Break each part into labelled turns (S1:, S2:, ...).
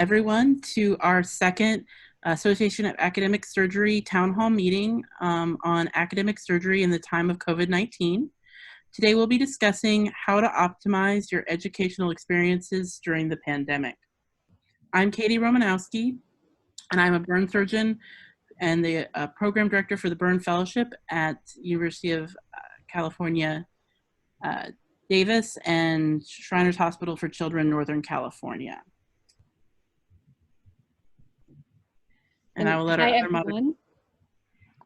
S1: everyone to our second Association of Academic Surgery Town Hall meeting on academic surgery in the time of COVID-19. Today we'll be discussing how to optimize your educational experiences during the pandemic. I'm Katie Romanowski, and I'm a burn surgeon and the program director for the Burn Fellowship at University of California, Davis and Shriners Hospital for Children, Northern California. And I will let our other
S2: everyone.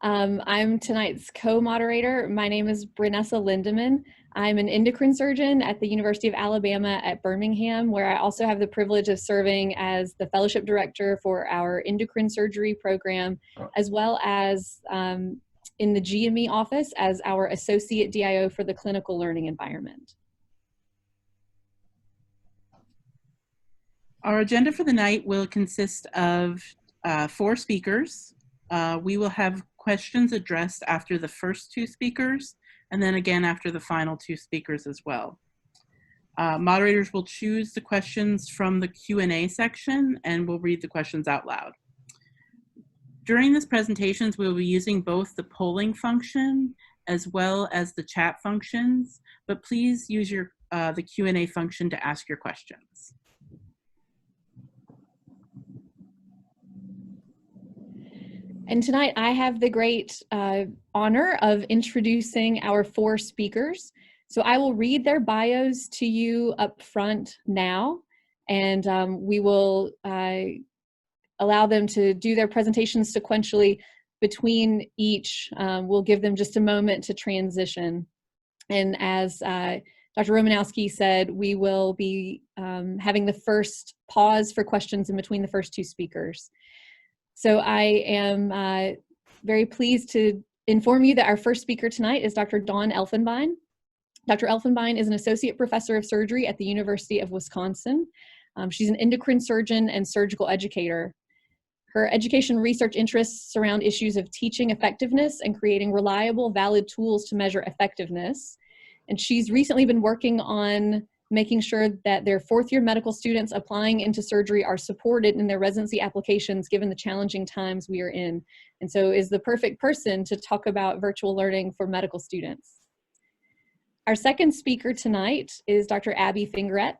S2: I'm tonight's co-moderator. My name is Brynessa Lindeman. I'm an endocrine surgeon at the University of Alabama at Birmingham, where I also have the privilege of serving as the fellowship director for our endocrine surgery program, as well as in the GME office as our associate DIO for the clinical learning environment.
S1: Our agenda for the night will consist of 4 speakers. We will have questions addressed after the first 2 speakers, and then again after the final 2 speakers as well. Moderators will choose the questions from the Q&A section, and we'll read the questions out loud. During these presentations, we will be using both the polling function as well as the chat functions, but please use the Q&A function to ask your questions.
S2: And tonight I have the great honor of introducing our 4 speakers. So I will read their bios to you up front now, and we will allow them to do their presentations sequentially between each. We'll give them just a moment to transition. And as Dr. Romanowski said, we will be having the first pause for questions in between the first 2 speakers. So I am very pleased to inform you that our first speaker tonight is Dr. Dawn Elfenbein. Dr. Elfenbein is an associate professor of surgery at the University of Wisconsin. She's an endocrine surgeon and surgical educator. Her education research interests surround issues of teaching effectiveness and creating reliable, valid tools to measure effectiveness. And she's recently been working on making sure that their 4th-year medical students applying into surgery are supported in their residency applications given the challenging times we are in. And so is the perfect person to talk about virtual learning for medical students. Our second speaker tonight is Dr. Abby Fingerette.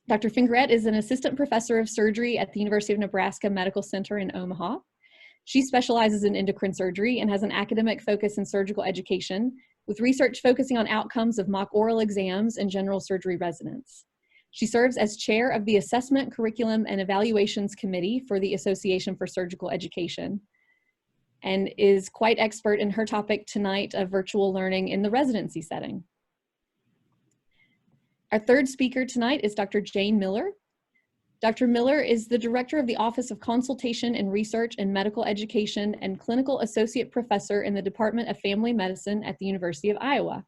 S2: Dr. Fingerette is an assistant professor of surgery at the University of Nebraska Medical Center in Omaha. She specializes in endocrine surgery and has an academic focus in surgical education, with research focusing on outcomes of mock oral exams and general surgery residents. She serves as chair of the Assessment, Curriculum, and Evaluations Committee for the Association for Surgical Education, and is quite expert in her topic tonight of virtual learning in the residency setting. Our third speaker tonight is Dr. Jane Miller. Dr. Miller is the director of the Office of Consultation and Research in Medical Education and clinical associate professor in the Department of Family Medicine at the University of Iowa.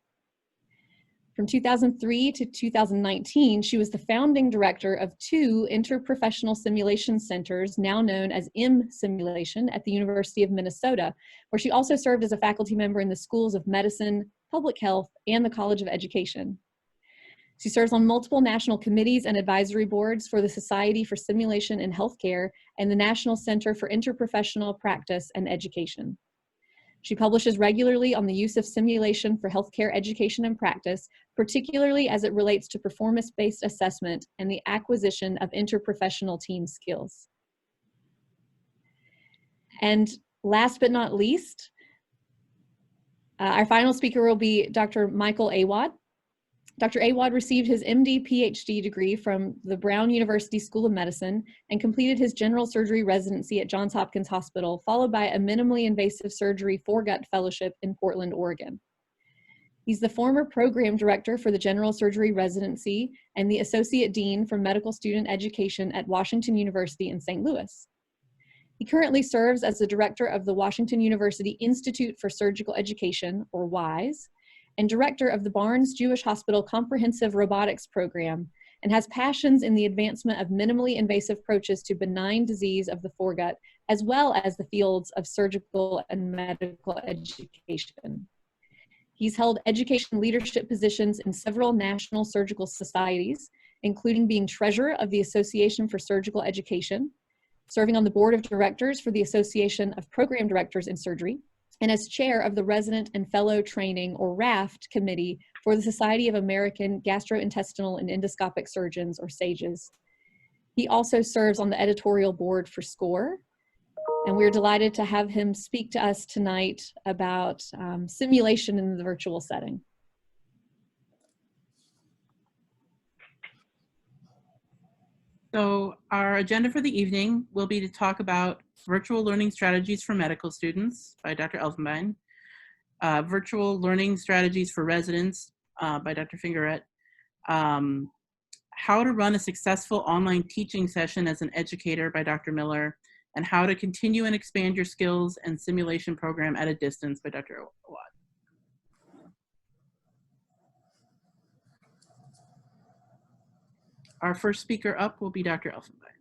S2: From 2003 to 2019, she was the founding director of 2 interprofessional simulation centers, now known as M-Simulation, at the University of Minnesota, where she also served as a faculty member in the schools of medicine, public health, and the College of Education. She serves on multiple national committees and advisory boards for the Society for Simulation in Healthcare and the National Center for Interprofessional Practice and Education. She publishes regularly on the use of simulation for healthcare education and practice, particularly as it relates to performance-based assessment and the acquisition of interprofessional team skills. And last but not least, our final speaker will be Dr. Michael Awad. Dr. Awad received his MD PhD degree from the Brown University School of Medicine and completed his general surgery residency at Johns Hopkins Hospital, followed by a minimally invasive surgery foregut fellowship in Portland, Oregon. He's the former program director for the general surgery residency and the associate dean for medical student education at Washington University in St. Louis. He currently serves as the director of the Washington University Institute for Surgical Education, or WISE, and director of the Barnes Jewish Hospital Comprehensive Robotics Program, and has passions in the advancement of minimally invasive approaches to benign disease of the foregut, as well as the fields of surgical and medical education. He's held education leadership positions in several national surgical societies, including being treasurer of the Association for Surgical Education, serving on the board of directors for the Association of Program Directors in Surgery, and as chair of the Resident and Fellow Training, or RAFT, committee for the Society of American Gastrointestinal and Endoscopic Surgeons, or SAGES. He also serves on the editorial board for SCORE, and we're delighted to have him speak to us tonight about simulation in the virtual setting.
S1: So our agenda for the evening will be to talk about virtual learning strategies for medical students by Dr. Elfenbein, virtual learning strategies for residents by Dr. Fingerette, how to run a successful online teaching session as an educator by Dr. Miller, and how to continue and expand your skills and simulation program at a distance by Dr. Awad. Our first speaker up will be Dr. Elfenbein.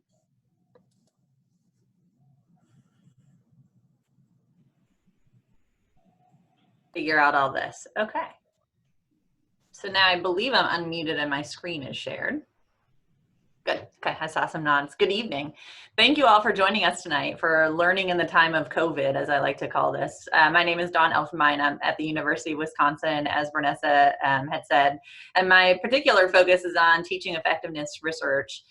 S3: Figure out all this. Okay. So now I believe I'm unmuted and my screen is shared. Good. Okay, I saw some nods. Good evening. Thank you all for joining us tonight for Learning in the Time of COVID, as I like to call this. My name is Dawn Elfenbein. I'm at the University of Wisconsin, as Vanessa had said, and my particular focus is on teaching effectiveness research.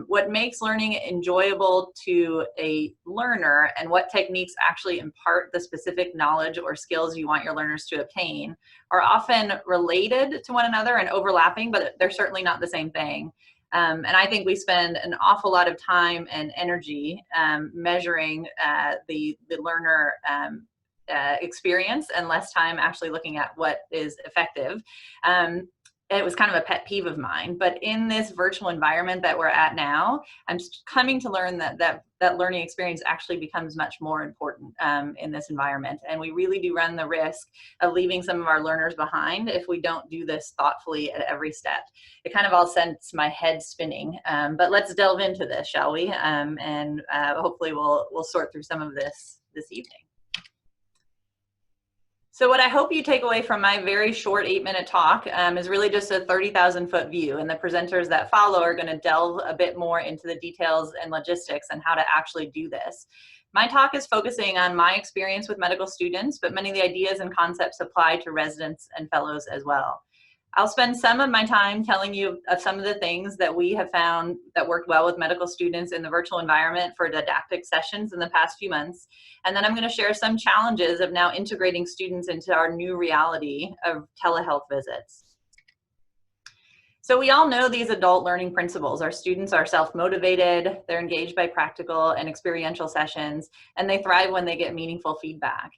S3: What makes learning enjoyable to a learner and what techniques actually impart the specific knowledge or skills you want your learners to obtain are often related to one another and overlapping, but they're certainly not the same thing. And I think we spend an awful lot of time and energy measuring the learner experience and less time actually looking at what is effective. It was kind of a pet peeve of mine, but in this virtual environment that we're at now, I'm coming to learn that learning experience actually becomes much more important in this environment. And we really do run the risk of leaving some of our learners behind if we don't do this thoughtfully at every step. It kind of all sends my head spinning, but let's delve into this, shall we? And hopefully we'll sort through some of this evening. So what I hope you take away from my very short 8-minute talk is really just a 30,000-foot view, and the presenters that follow are going to delve a bit more into the details and logistics and how to actually do this. My talk is focusing on my experience with medical students, but many of the ideas and concepts apply to residents and fellows as well. I'll spend some of my time telling you of some of the things that we have found that worked well with medical students in the virtual environment for didactic sessions in the past few months. And then I'm going to share some challenges of now integrating students into our new reality of telehealth visits. So we all know these adult learning principles. Our students are self-motivated, they're engaged by practical and experiential sessions, and they thrive when they get meaningful feedback.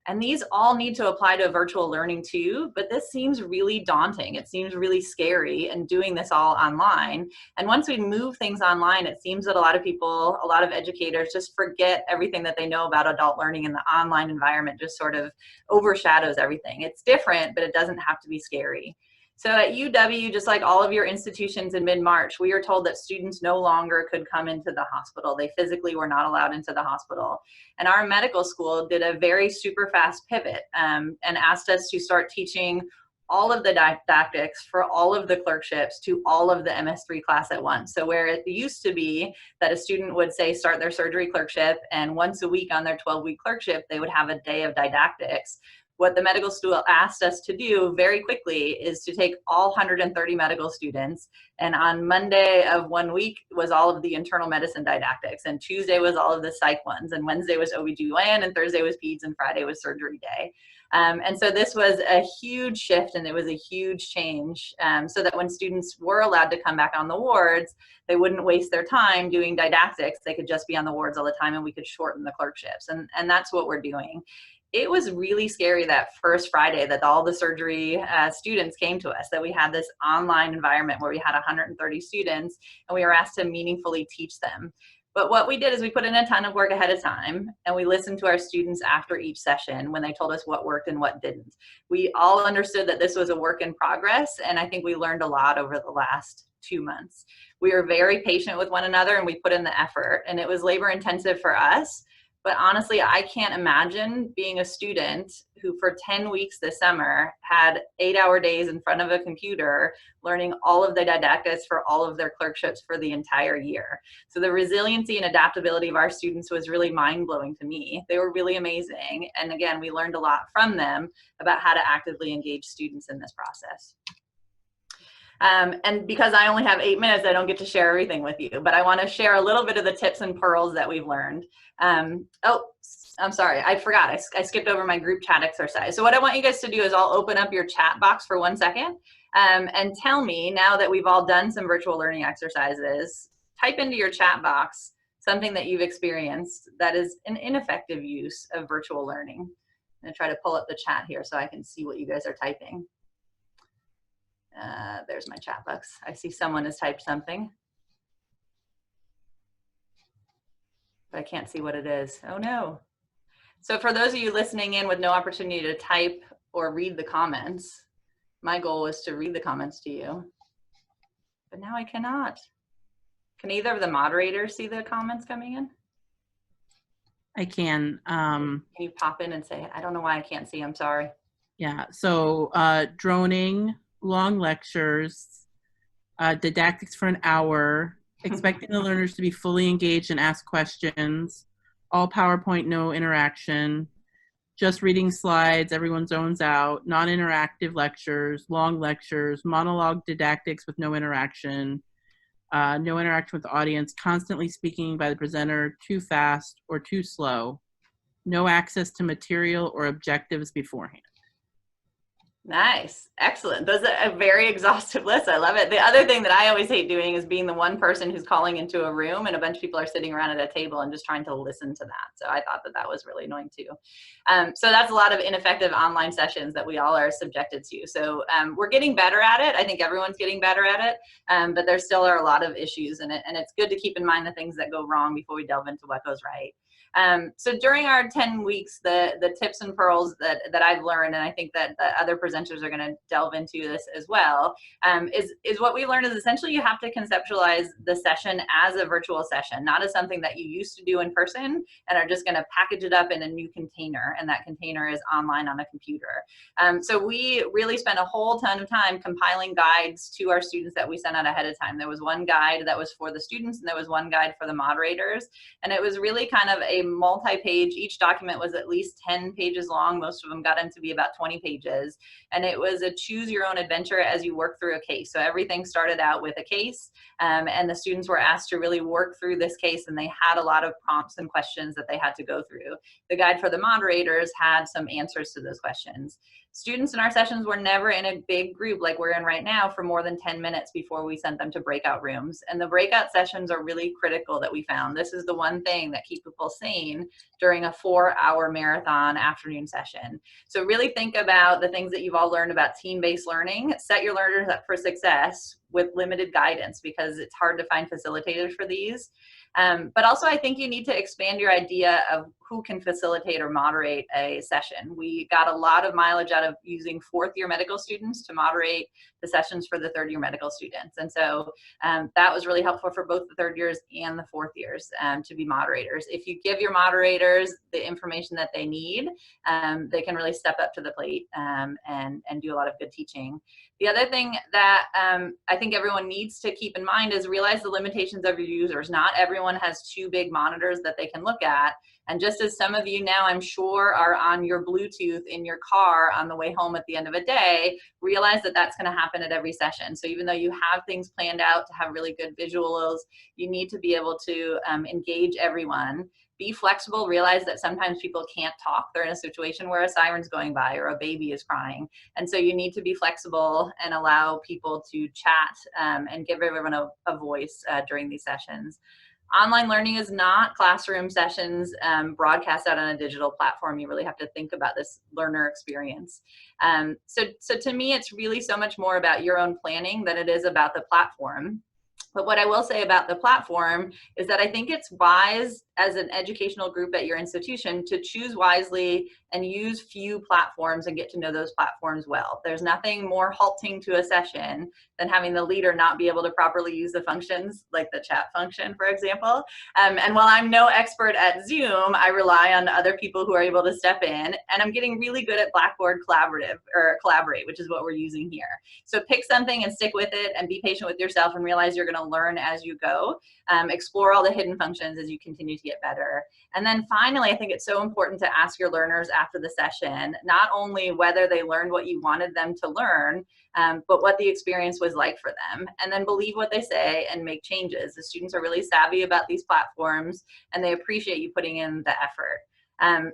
S3: And these all need to apply to virtual learning too, but this seems really daunting. It seems really scary, and doing this all online. And once we move things online, it seems that a lot of people, a lot of educators just forget everything that they know about adult learning, and the online environment just sort of overshadows everything. It's different, but it doesn't have to be scary. So at UW, just like all of your institutions in mid-March, we were told that students no longer could come into the hospital. They physically were not allowed into the hospital. And our medical school did a very super fast pivot and asked us to start teaching all of the didactics for all of the clerkships to all of the MS3 class at once. So where it used to be that a student would say start their surgery clerkship, and once a week on their 12-week clerkship, they would have a day of didactics. What the medical school asked us to do very quickly is to take all 130 medical students, and on Monday of 1 week was all of the internal medicine didactics, and Tuesday was all of the psych ones, and Wednesday was OBGYN, and Thursday was peds, and Friday was surgery day. And so this was a huge shift, and it was a huge change, so that when students were allowed to come back on the wards, they wouldn't waste their time doing didactics. They could just be on the wards all the time, and we could shorten the clerkships, and that's what we're doing. It was really scary that first Friday that all the surgery students came to us, that we had this online environment where we had 130 students and we were asked to meaningfully teach them. But what we did is we put in a ton of work ahead of time, and we listened to our students after each session when they told us what worked and what didn't. We all understood that this was a work in progress, and I think we learned a lot over the last 2 months. We were very patient with one another, and we put in the effort, and it was labor intensive for us, But honestly, I can't imagine being a student who for 10 weeks this summer had 8-hour days in front of a computer learning all of the didactics for all of their clerkships for the entire year. So the resiliency and adaptability of our students was really mind-blowing to me. They were really amazing. And again, we learned a lot from them about how to actively engage students in this process. And because I only have 8 minutes, I don't get to share everything with you, but I want to share a little bit of the tips and pearls that we've learned. Oh, I'm sorry, I forgot. I skipped over my group chat exercise. So what I want you guys to do is I'll open up your chat box for 1 second and tell me, now that we've all done some virtual learning exercises, type into your chat box something that you've experienced that is an ineffective use of virtual learning. I'm going to try to pull up the chat here so I can see what you guys are typing. There's my chat box. I see someone has typed something, but I can't see what it is. Oh no. So for those of you listening in with no opportunity to type or read the comments, my goal was to read the comments to you, but now I cannot. Can either of the moderators see the comments coming in?
S1: I can.
S3: Can you pop in and say, I don't know why I can't see, I'm sorry.
S1: Yeah, so droning, long lectures, didactics for an hour, expecting the learners to be fully engaged and ask questions, all PowerPoint, no interaction, just reading slides, everyone zones out, non-interactive lectures, long lectures, monologue didactics with no interaction with the audience, constantly speaking by the presenter, too fast or too slow, no access to material or objectives beforehand.
S3: Nice. Excellent. Those are a very exhaustive list. I love it. The other thing that I always hate doing is being the one person who's calling into a room and a bunch of people are sitting around at a table and just trying to listen to that. So I thought that that was really annoying too. So that's a lot of ineffective online sessions that we all are subjected to. So we're getting better at it. I think everyone's getting better at it, but there still are a lot of issues in it. And it's good to keep in mind the things that go wrong before we delve into what goes right. So during our 10 weeks, the tips and pearls that I've learned, and I think that the other presenters are going to delve into this as well, is what we learned is essentially you have to conceptualize the session as a virtual session, not as something that you used to do in person and are just going to package it up in a new container, and that container is online on a computer. So we really spent a whole ton of time compiling guides to our students that we sent out ahead of time. There was one guide that was for the students, and there was one guide for the moderators, and it was really kind of a multi-page. Each document was at least 10 pages long. Most of them got into be about 20 pages. And it was a choose your own adventure as you work through a case. So everything started out with a case, and the students were asked to really work through this case, and they had a lot of prompts and questions that they had to go through. The guide for the moderators had some answers to those questions. Students in our sessions were never in a big group like we're in right now for more than 10 minutes before we sent them to breakout rooms. And the breakout sessions are really critical that we found. This is the one thing that keeps people sane during a 4-hour marathon afternoon session. So really think about the things that you've all learned about team-based learning. Set your learners up for success with limited guidance, because it's hard to find facilitators for these. But also I think you need to expand your idea of who can facilitate or moderate a session. We got a lot of mileage out of using 4th-year medical students to moderate the sessions for the 3rd-year medical students. And so that was really helpful for both the 3rd years and the 4th years to be moderators. If you give your moderators the information that they need, they can really step up to the plate and do a lot of good teaching. The other thing that I think everyone needs to keep in mind is realize the limitations of your users. Not everyone has 2 big monitors that they can look at. And just as some of you now, I'm sure, are on your Bluetooth in your car on the way home at the end of a day, realize that that's going to happen at every session. So even though you have things planned out to have really good visuals, you need to be able to engage everyone. Be flexible. Realize that sometimes people can't talk. They're in a situation where a siren's going by or a baby is crying. And so you need to be flexible and allow people to chat and give everyone a voice during these sessions. Online learning is not classroom sessions broadcast out on a digital platform. You really have to think about this learner experience. So to me, it's really so much more about your own planning than it is about the platform. But what I will say about the platform is that I think it's wise as an educational group at your institution to choose wisely and use few platforms and get to know those platforms well. There's nothing more halting to a session than having the leader not be able to properly use the functions, like the chat function, for example. And while I'm no expert at Zoom, I rely on other people who are able to step in, and I'm getting really good at Blackboard Collaborate, which is what we're using here. So pick something and stick with it, and be patient with yourself and realize you're going to learn as you go. Explore all the hidden functions as you continue to get better. And then finally, I think it's so important to ask your learners after the session, not only whether they learned what you wanted them to learn, but what the experience was like for them. And then believe what they say and make changes. The students are really savvy about these platforms, and they appreciate you putting in the effort.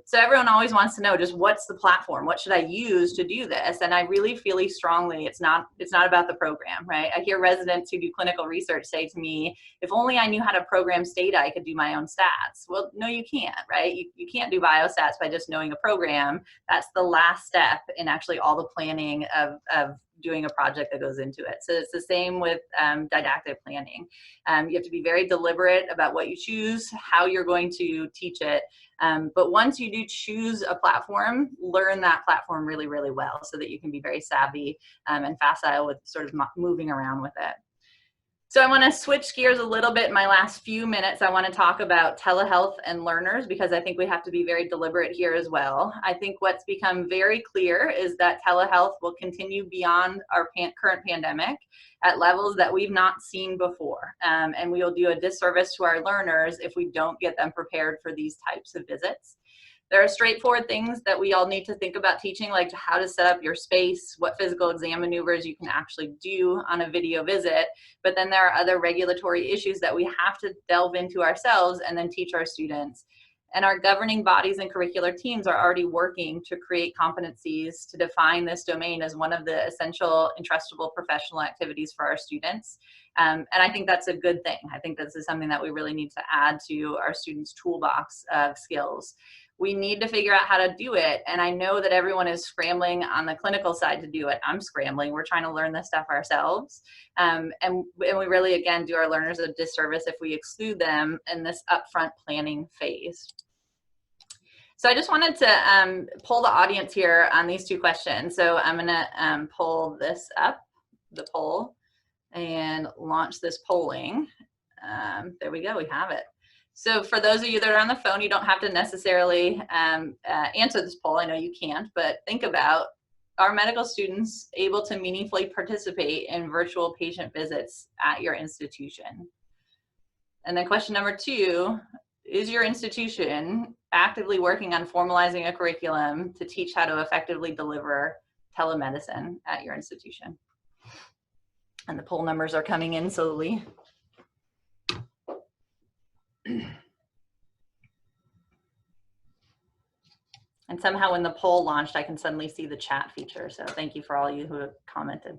S3: So everyone always wants to know, just what's the platform? What should I use to do this? And I really feel strongly it's not about the program, right? I hear residents who do clinical research say to me, if only I knew how to program Stata, I could do my own stats. Well, no, you can't, right? You can't do biostats by just knowing a program. That's the last step in actually all the planning of doing a project that goes into it. So it's the same with didactic planning. You have to be very deliberate about what you choose, how you're going to teach it. But once you do choose a platform, learn that platform really, really well so that you can be very savvy and facile with sort of moving around with it. So I want to switch gears a little bit in my last few minutes. I want to talk about telehealth and learners, because I think we have to be very deliberate here as well. I think what's become very clear is that telehealth will continue beyond our current pandemic at levels that we've not seen before. And we will do a disservice to our learners if we don't get them prepared for these types of visits. There are straightforward things that we all need to think about teaching, like how to set up your space, what physical exam maneuvers you can actually do on a video visit. But then there are other regulatory issues that we have to delve into ourselves and then teach our students. And our governing bodies and curricular teams are already working to create competencies to define this domain as one of the essential entrustable professional activities for our students. And I think that's a good thing. I think this is something that we really need to add to our students' toolbox of skills. We need to figure out how to do it. And I know that everyone is scrambling on the clinical side to do it. I'm scrambling. We're trying to learn this stuff ourselves. And we really, again, do our learners a disservice if we exclude them in this upfront planning phase. So I just wanted to poll the audience here on these two questions. So I'm going to pull this up, the poll, and launch this polling. There we go. We have it. So for those of you that are on the phone, you don't have to necessarily answer this poll. I know you can't, but think about, are medical students able to meaningfully participate in virtual patient visits at your institution? And then question number 2, is your institution actively working on formalizing a curriculum to teach how to effectively deliver telemedicine at your institution? And the poll numbers are coming in slowly. And somehow when the poll launched, I can suddenly see the chat feature. So thank you for all you who have commented.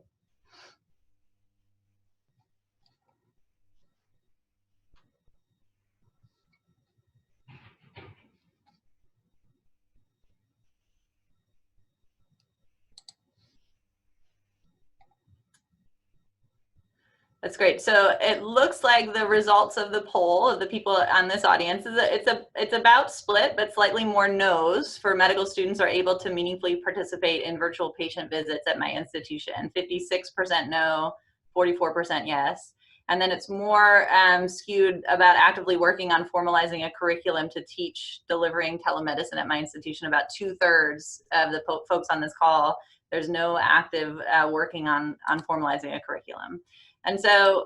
S3: That's great. So it looks like the results of the poll of the people on this audience is it's about split, but slightly more no's for medical students are able to meaningfully participate in virtual patient visits at my institution. 56% no, 44% yes. And then it's more skewed about actively working on formalizing a curriculum to teach delivering telemedicine at my institution. About 2/3 of the folks on this call, there's no active working on formalizing a curriculum. And so,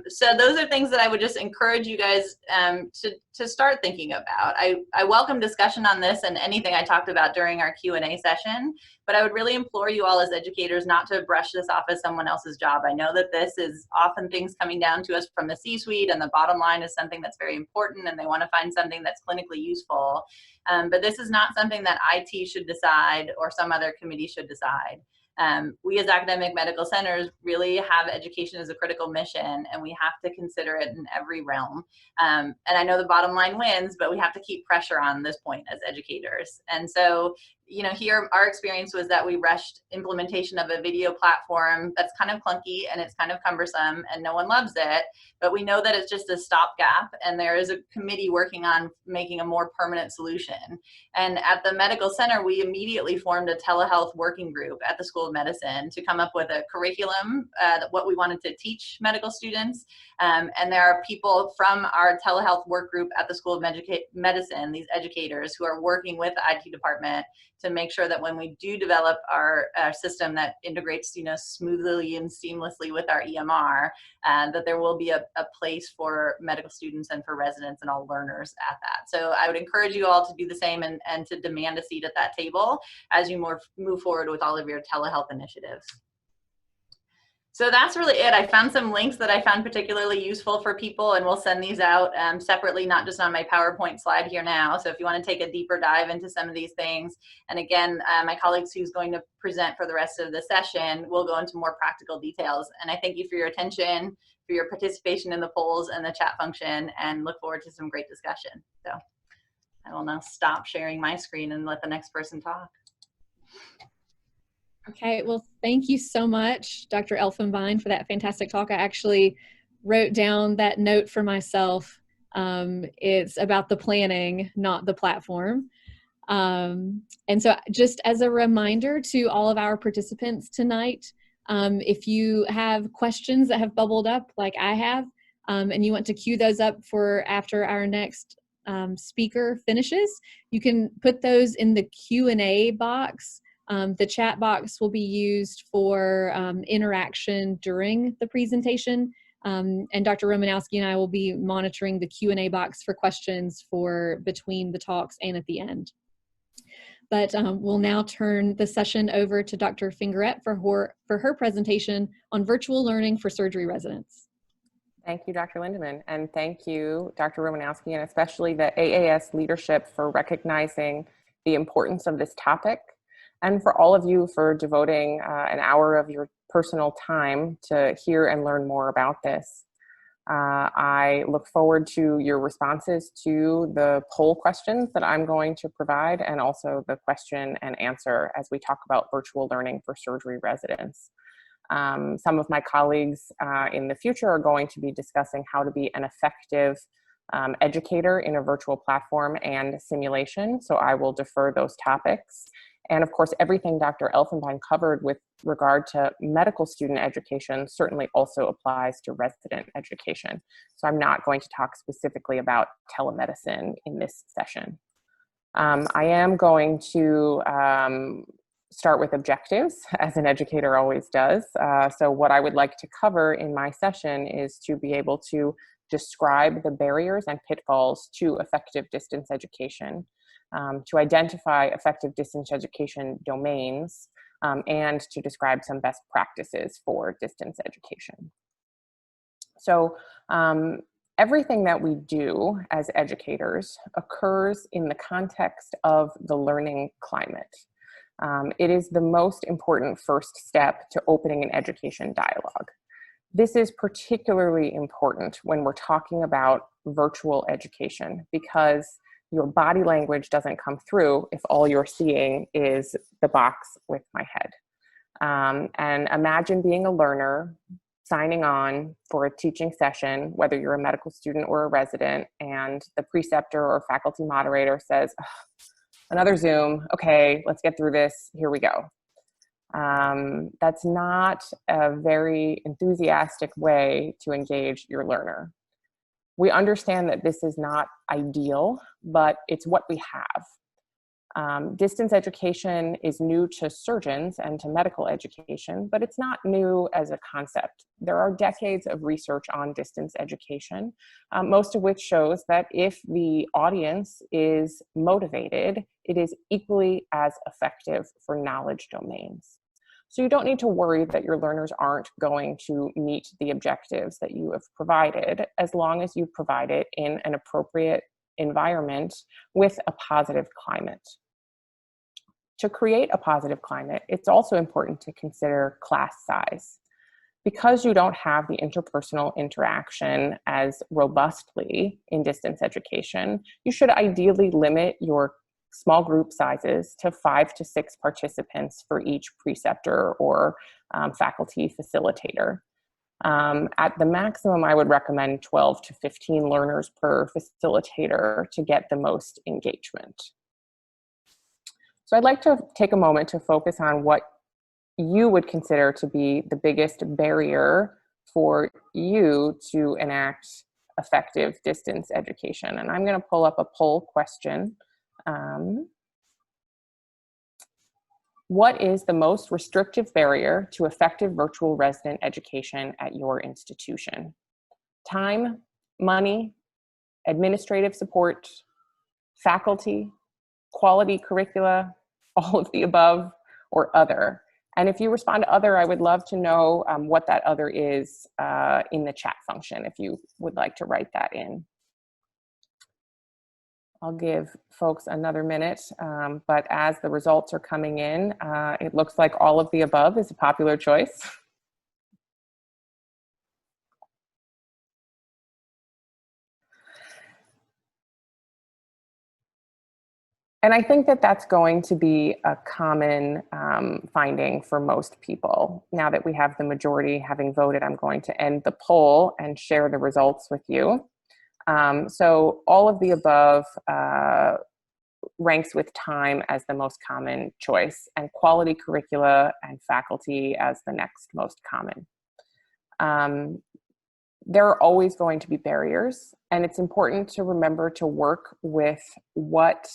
S3: so those are things that I would just encourage you guys to start thinking about. I welcome discussion on this and anything I talked about during our Q&A session, but I would really implore you all as educators not to brush this off as someone else's job. I know that this is often things coming down to us from the C-suite, and the bottom line is something that's very important, and they want to find something that's clinically useful. But this is not something that IT should decide or some other committee should decide. We as academic medical centers really have education as a critical mission, and we have to consider it in every realm. And I know the bottom line wins, but we have to keep pressure on this point as educators. And so here our experience was that we rushed implementation of a video platform that's kind of clunky and it's kind of cumbersome and no one loves it, but we know that it's just a stopgap and there is a committee working on making a more permanent solution. And at the medical center, we immediately formed a telehealth working group at the School of Medicine to come up with a curriculum, what we wanted to teach medical students. And there are people from our telehealth work group at the School of Medicine, these educators who are working with the IT department to make sure that when we do develop our system that integrates, smoothly and seamlessly with our EMR, that there will be a place for medical students and for residents and all learners at that. So I would encourage you all to do the same and to demand a seat at that table as you move forward with all of your telehealth initiatives. So that's really it. I found some links that I found particularly useful for people, and we'll send these out separately, not just on my PowerPoint slide here now. So if you want to take a deeper dive into some of these things, and again, my colleagues who's going to present for the rest of the session will go into more practical details. And I thank you for your attention, for your participation in the polls and the chat function, and look forward to some great discussion. So I will now stop sharing my screen and let the next person talk.
S2: Okay, well, thank you so much, Dr. Elfenbein, for that fantastic talk. I actually wrote down that note for myself. It's about the planning, not the platform. And so just as a reminder to all of our participants tonight, if you have questions that have bubbled up like I have, and you want to queue those up for after our next speaker finishes, you can put those in the Q&A box. The chat box will be used for interaction during the presentation, and Dr. Romanowski and I will be monitoring the Q&A box for questions for between the talks and at the end. But we'll now turn the session over to Dr. Fingerette for her presentation on virtual learning for surgery residents.
S4: Thank you, Dr. Lindeman, and thank you, Dr. Romanowski, and especially the AAS leadership for recognizing the importance of this topic, and for all of you for devoting an hour of your personal time to hear and learn more about this. I look forward to your responses to the poll questions that I'm going to provide, and also the question and answer as we talk about virtual learning for surgery residents. Some of my colleagues in the future are going to be discussing how to be an effective educator in a virtual platform and simulation, so I will defer those topics. And of course, everything Dr. Elfenbein covered with regard to medical student education certainly also applies to resident education. So I'm not going to talk specifically about telemedicine in this session. I am going to start with objectives, as an educator always does. So what I would like to cover in my session is to be able to describe the barriers and pitfalls to effective distance education, to identify effective distance education domains, and to describe some best practices for distance education. So everything that we do as educators occurs in the context of the learning climate. It is the most important first step to opening an education dialogue. This is particularly important when we're talking about virtual education, because your body language doesn't come through if all you're seeing is the box with my head. And imagine being a learner signing on for a teaching session, whether you're a medical student or a resident, and the preceptor or faculty moderator says, another Zoom, okay, let's get through this, here we go. That's not a very enthusiastic way to engage your learner. We understand that this is not ideal, but it's what we have. Distance education is new to surgeons and to medical education, but it's not new as a concept. There are decades of research on distance education, most of which shows that if the audience is motivated, it is equally as effective for knowledge domains. So you don't need to worry that your learners aren't going to meet the objectives that you have provided, as long as you provide it in an appropriate environment with a positive climate. To create a positive climate, it's also important to consider class size. Because you don't have the interpersonal interaction as robustly in distance education, you should ideally limit your small group sizes to 5 to 6 participants for each preceptor or faculty facilitator. At the maximum, I would recommend 12 to 15 learners per facilitator to get the most engagement. So I'd like to take a moment to focus on what you would consider to be the biggest barrier for you to enact effective distance education. And I'm going to pull up a poll question. What is the most restrictive barrier to effective virtual resident education at your institution? Time, money, administrative support, faculty, quality curricula, all of the above, or other? And if you respond to other, I would love to know what that other is in the chat function, if you would like to write that in. I'll give folks another minute, but as the results are coming in, it looks like all of the above is a popular choice. And I think that that's going to be a common finding for most people. Now that we have the majority having voted, I'm going to end the poll and share the results with you. So all of the above ranks with time as the most common choice, and quality curricula and faculty as the next most common. There are always going to be barriers, and it's important to remember to work with what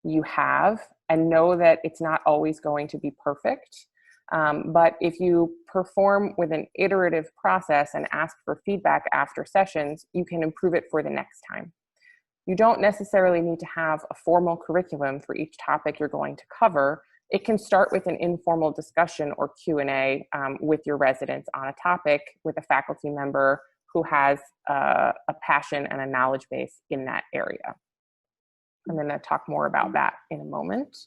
S4: you have and know that it's not always going to be perfect. But if you perform with an iterative process and ask for feedback after sessions, you can improve it for the next time. You don't necessarily need to have a formal curriculum for each topic you're going to cover. It can start with an informal discussion or Q&A with your residents on a topic with a faculty member who has a passion and a knowledge base in that area. I'm going to talk more about that in a moment.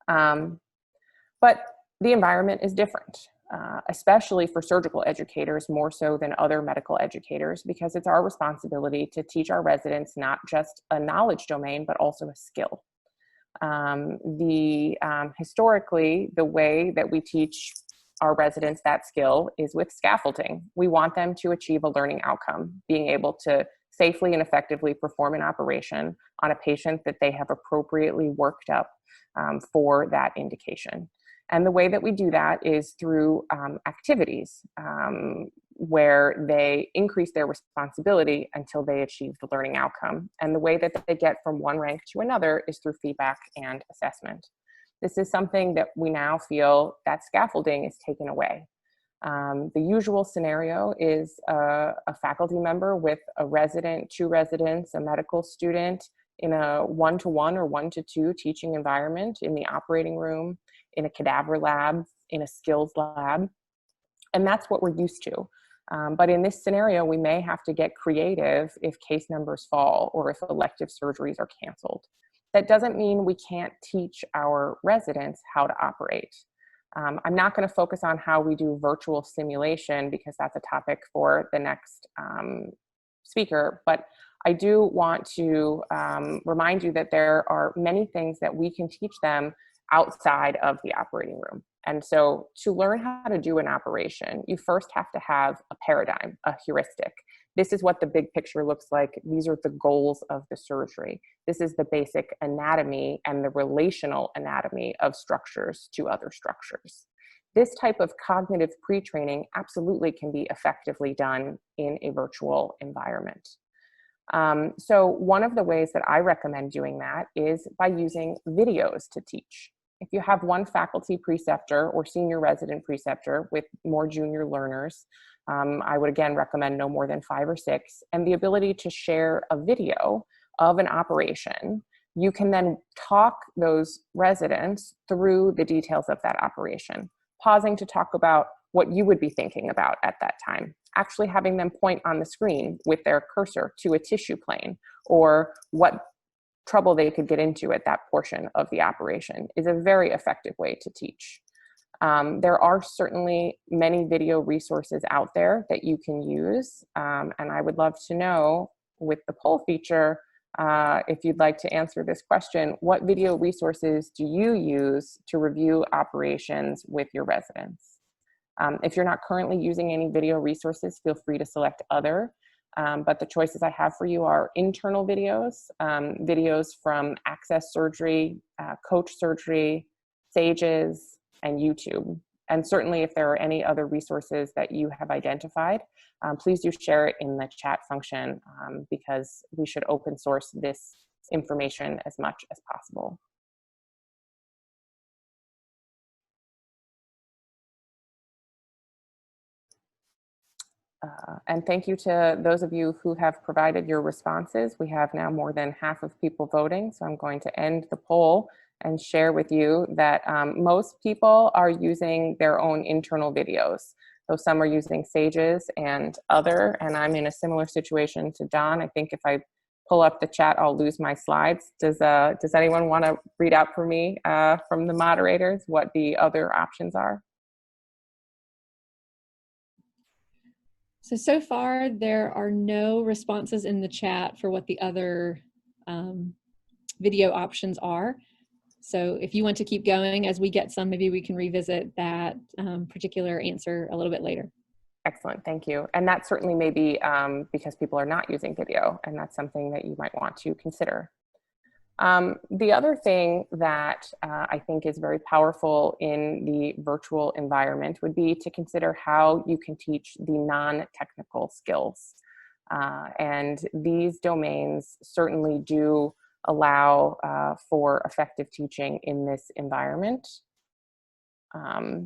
S4: But the environment is different, especially for surgical educators, more so than other medical educators, because it's our responsibility to teach our residents not just a knowledge domain, but also a skill. Historically, the way that we teach our residents that skill is with scaffolding. We want them to achieve a learning outcome, being able to safely and effectively perform an operation on a patient that they have appropriately worked up for that indication. And the way that we do that is through activities where they increase their responsibility until they achieve the learning outcome. And the way that they get from one rank to another is through feedback and assessment. This is something that we now feel that scaffolding is taken away. The usual scenario is a faculty member with a resident, 2 residents, a medical student in a 1-to-1 or 1-to-2 teaching environment in the operating room, in a cadaver lab, in a skills lab. And that's what we're used to. But in this scenario, we may have to get creative if case numbers fall or if elective surgeries are canceled. That doesn't mean we can't teach our residents how to operate. I'm not going to focus on how we do virtual simulation because that's a topic for the next speaker, but I do want to remind you that there are many things that we can teach them outside of the operating room. And so to learn how to do an operation, you first have to have a paradigm, a heuristic. This is what the big picture looks like. These are the goals of the surgery. This is the basic anatomy and the relational anatomy of structures to other structures. This type of cognitive pre-training absolutely can be effectively done in a virtual environment. So one of the ways that I recommend doing that is by using videos to teach. If you have one faculty preceptor or senior resident preceptor with more junior learners, I would again recommend no more than 5 or 6, and the ability to share a video of an operation. You can then talk those residents through the details of that operation, pausing to talk about what you would be thinking about at that time, actually having them point on the screen with their cursor to a tissue plane, or what trouble they could get into at that portion of the operation is a very effective way to teach. There are certainly many video resources out there that you can use, and I would love to know with the poll feature, if you'd like to answer this question, what video resources do you use to review operations with your residents? If you're not currently using any video resources, feel free to select other. But the choices I have for you are internal videos, videos from Access Surgery, Coach Surgery, Sages, and YouTube. And certainly if there are any other resources that you have identified, please do share it in the chat function because we should open source this information as much as possible. And thank you to those of you who have provided your responses. We have now more than half of people voting, so I'm going to end the poll and share with you that most people are using their own internal videos. So some are using Sages and other, and I'm in a similar situation to Don. I think if I pull up the chat, I'll lose my slides. Does anyone want to read out for me from the moderators what the other options are?
S2: So far, there are no responses in the chat for what the other video options are. So if you want to keep going, as we get some, maybe we can revisit that particular answer a little bit later.
S4: Excellent, thank you. And that certainly may be because people are not using video, and that's something that you might want to consider. The other thing that I think is very powerful in the virtual environment would be to consider how you can teach the non-technical skills. And these domains certainly do allow for effective teaching in this environment. I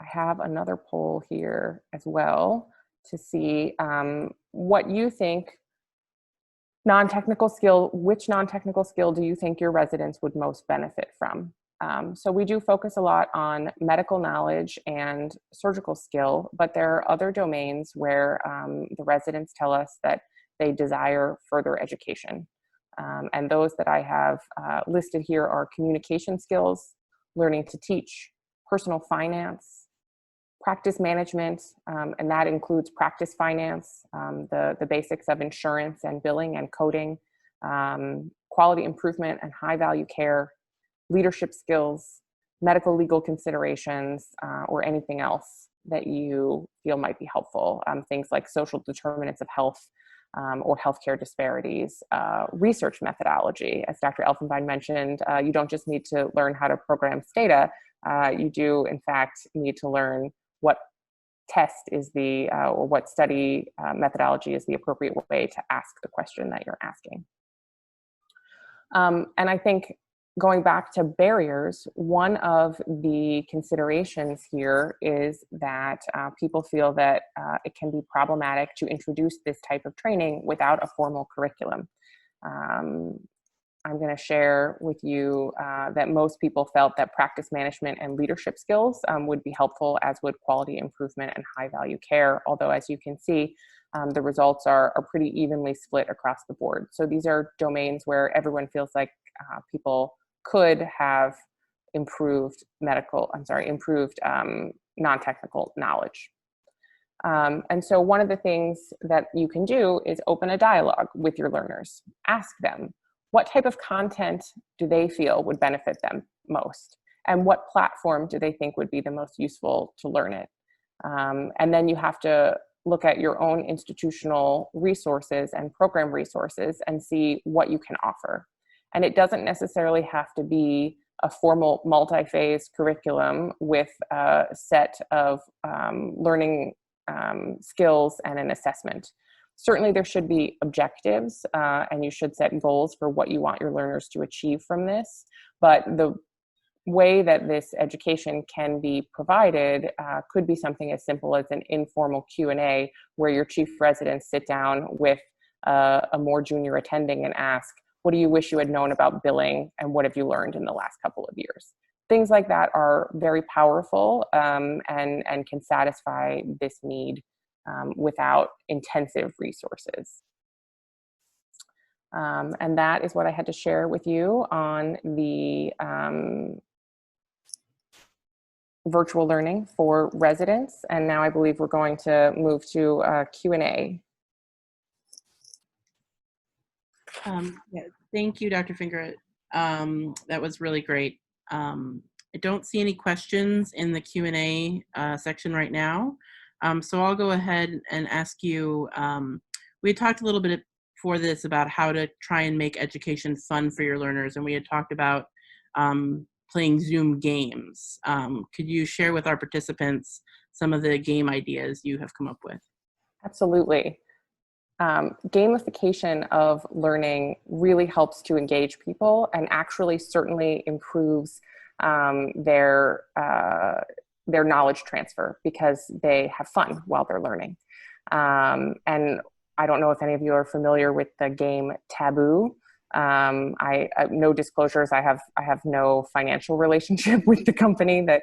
S4: have another poll here as well to see what you think non-technical skill, which non-technical skill do you think your residents would most benefit from? So we do focus a lot on medical knowledge and surgical skill, but there are other domains where the residents tell us that they desire further education. And those that I have listed here are communication skills, learning to teach, personal finance, practice management, and that includes practice finance, the basics of insurance and billing and coding, quality improvement and high value care, leadership skills, medical legal considerations, or anything else that you feel might be helpful. Things like social determinants of health or healthcare disparities, research methodology. As Dr. Elfenbein mentioned, you don't just need to learn how to program STATA, you do in fact need to learn what test is the, or what study methodology is the appropriate way to ask the question that you're asking. And I think going back to barriers, one of the considerations here is that people feel that it can be problematic to introduce this type of training without a formal curriculum. I'm going to share with you that most people felt that practice management and leadership skills would be helpful, as would quality improvement and high value care. Although, as you can see, the results are pretty evenly split across the board. So these are domains where everyone feels like people could have improved non-technical knowledge. And so one of the things that you can do is open a dialogue with your learners. Ask them, what type of content do they feel would benefit them most? And what platform do they think would be the most useful to learn it? And then you have to look at your own institutional resources and program resources and see what you can offer. And it doesn't necessarily have to be a formal multi-phase curriculum with a set of learning skills and an assessment. Certainly there should be objectives and you should set goals for what you want your learners to achieve from this. But the way that this education can be provided could be something as simple as an informal Q&A where your chief residents sit down with a more junior attending and ask, what do you wish you had known about billing and what have you learned in the last couple of years? Things like that are very powerful and can satisfy this need without intensive resources. And that is what I had to share with you on the virtual learning for residents. And now I believe we're going to move to Q&A.
S1: Yeah, thank you, Dr. Finger. That was really great. I don't see any questions in the Q&A section right now. So I'll go ahead and ask you, we had talked a little bit before this about how to try and make education fun for your learners, and we had talked about playing Zoom games. Could you share with our participants some of the game ideas you have come up with?
S4: Absolutely. Gamification of learning really helps to engage people and actually certainly improves their knowledge transfer because they have fun while they're learning. And I don't know if any of you are familiar with the game Taboo. No disclosures. I have no financial relationship with the company that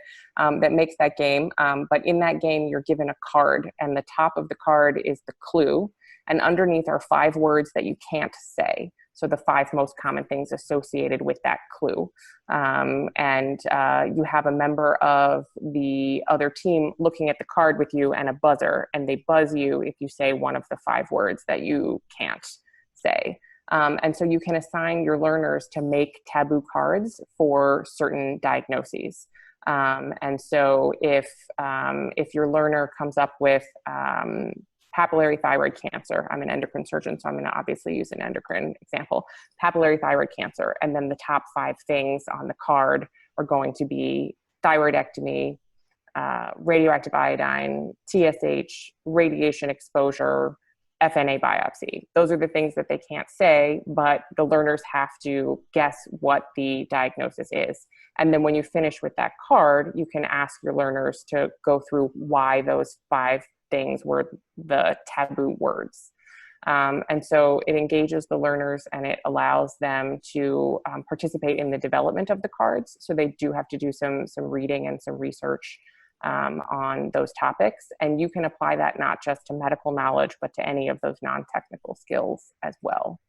S4: makes that game. But in that game, you're given a card, and the top of the card is the clue, and underneath are 5 words that you can't say. So the 5 most common things associated with that clue. You have a member of the other team looking at the card with you and a buzzer, and they buzz you if you say one of the 5 words that you can't say. And so you can assign your learners to make taboo cards for certain diagnoses. And so if your learner comes up with papillary thyroid cancer, I'm an endocrine surgeon, so I'm going to obviously use an endocrine example, papillary thyroid cancer, and then the top 5 things on the card are going to be thyroidectomy, radioactive iodine, TSH, radiation exposure, FNA biopsy. Those are the things that they can't say, but the learners have to guess what the diagnosis is. And then when you finish with that card, you can ask your learners to go through why those 5 things were the taboo words. And so it engages the learners and it allows them to participate in the development of the cards. So they do have to do some reading and some research on those topics. And you can apply that not just to medical knowledge, but to any of those non-technical skills as well.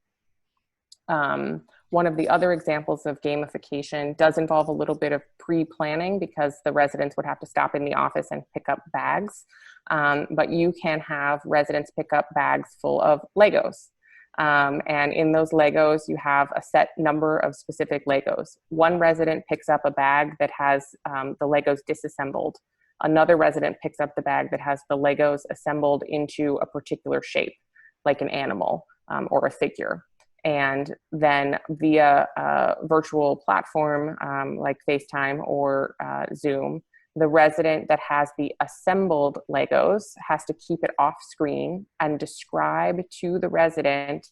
S4: One of the other examples of gamification does involve a little bit of pre-planning because the residents would have to stop in the office and pick up bags. But you can have residents pick up bags full of Legos. And in those Legos, you have a set number of specific Legos. One resident picks up a bag that has the Legos disassembled. Another resident picks up the bag that has the Legos assembled into a particular shape, like an animal or a figure. And then via a virtual platform like FaceTime or Zoom, the resident that has the assembled Legos has to keep it off screen and describe to the resident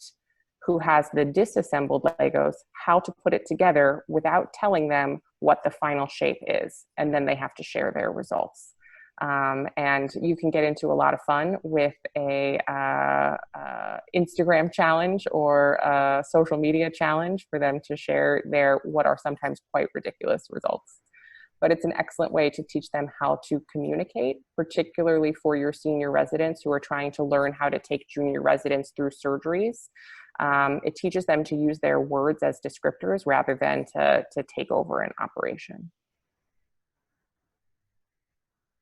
S4: who has the disassembled Legos how to put it together without telling them what the final shape is. And then they have to share their results. And you can get into a lot of fun with a Instagram challenge or a social media challenge for them to share their what are sometimes quite ridiculous results. But it's an excellent way to teach them how to communicate, particularly for your senior residents who are trying to learn how to take junior residents through surgeries. It teaches them to use their words as descriptors rather than to take over an operation.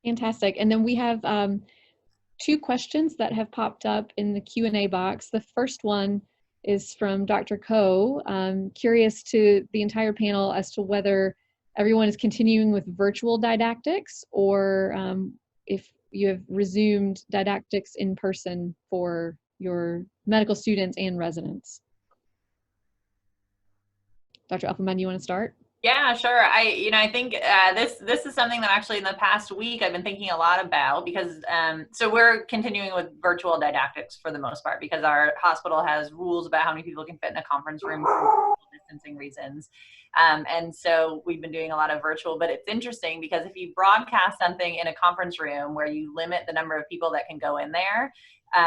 S2: Fantastic. And then we have 2 questions that have popped up in the Q&A box. The first one is from Dr. Coe, curious to the entire panel as to whether everyone is continuing with virtual didactics or if you have resumed didactics in person for your medical students and residents. Dr. Elfenbein, you want to start?
S3: Yeah, sure. I think this is something that actually in the past week I've been thinking a lot about because so we're continuing with virtual didactics for the most part because our hospital has rules about how many people can fit in a conference room for distancing reasons. And so we've been doing a lot of virtual, but it's interesting because if you broadcast something in a conference room where you limit the number of people that can go in there,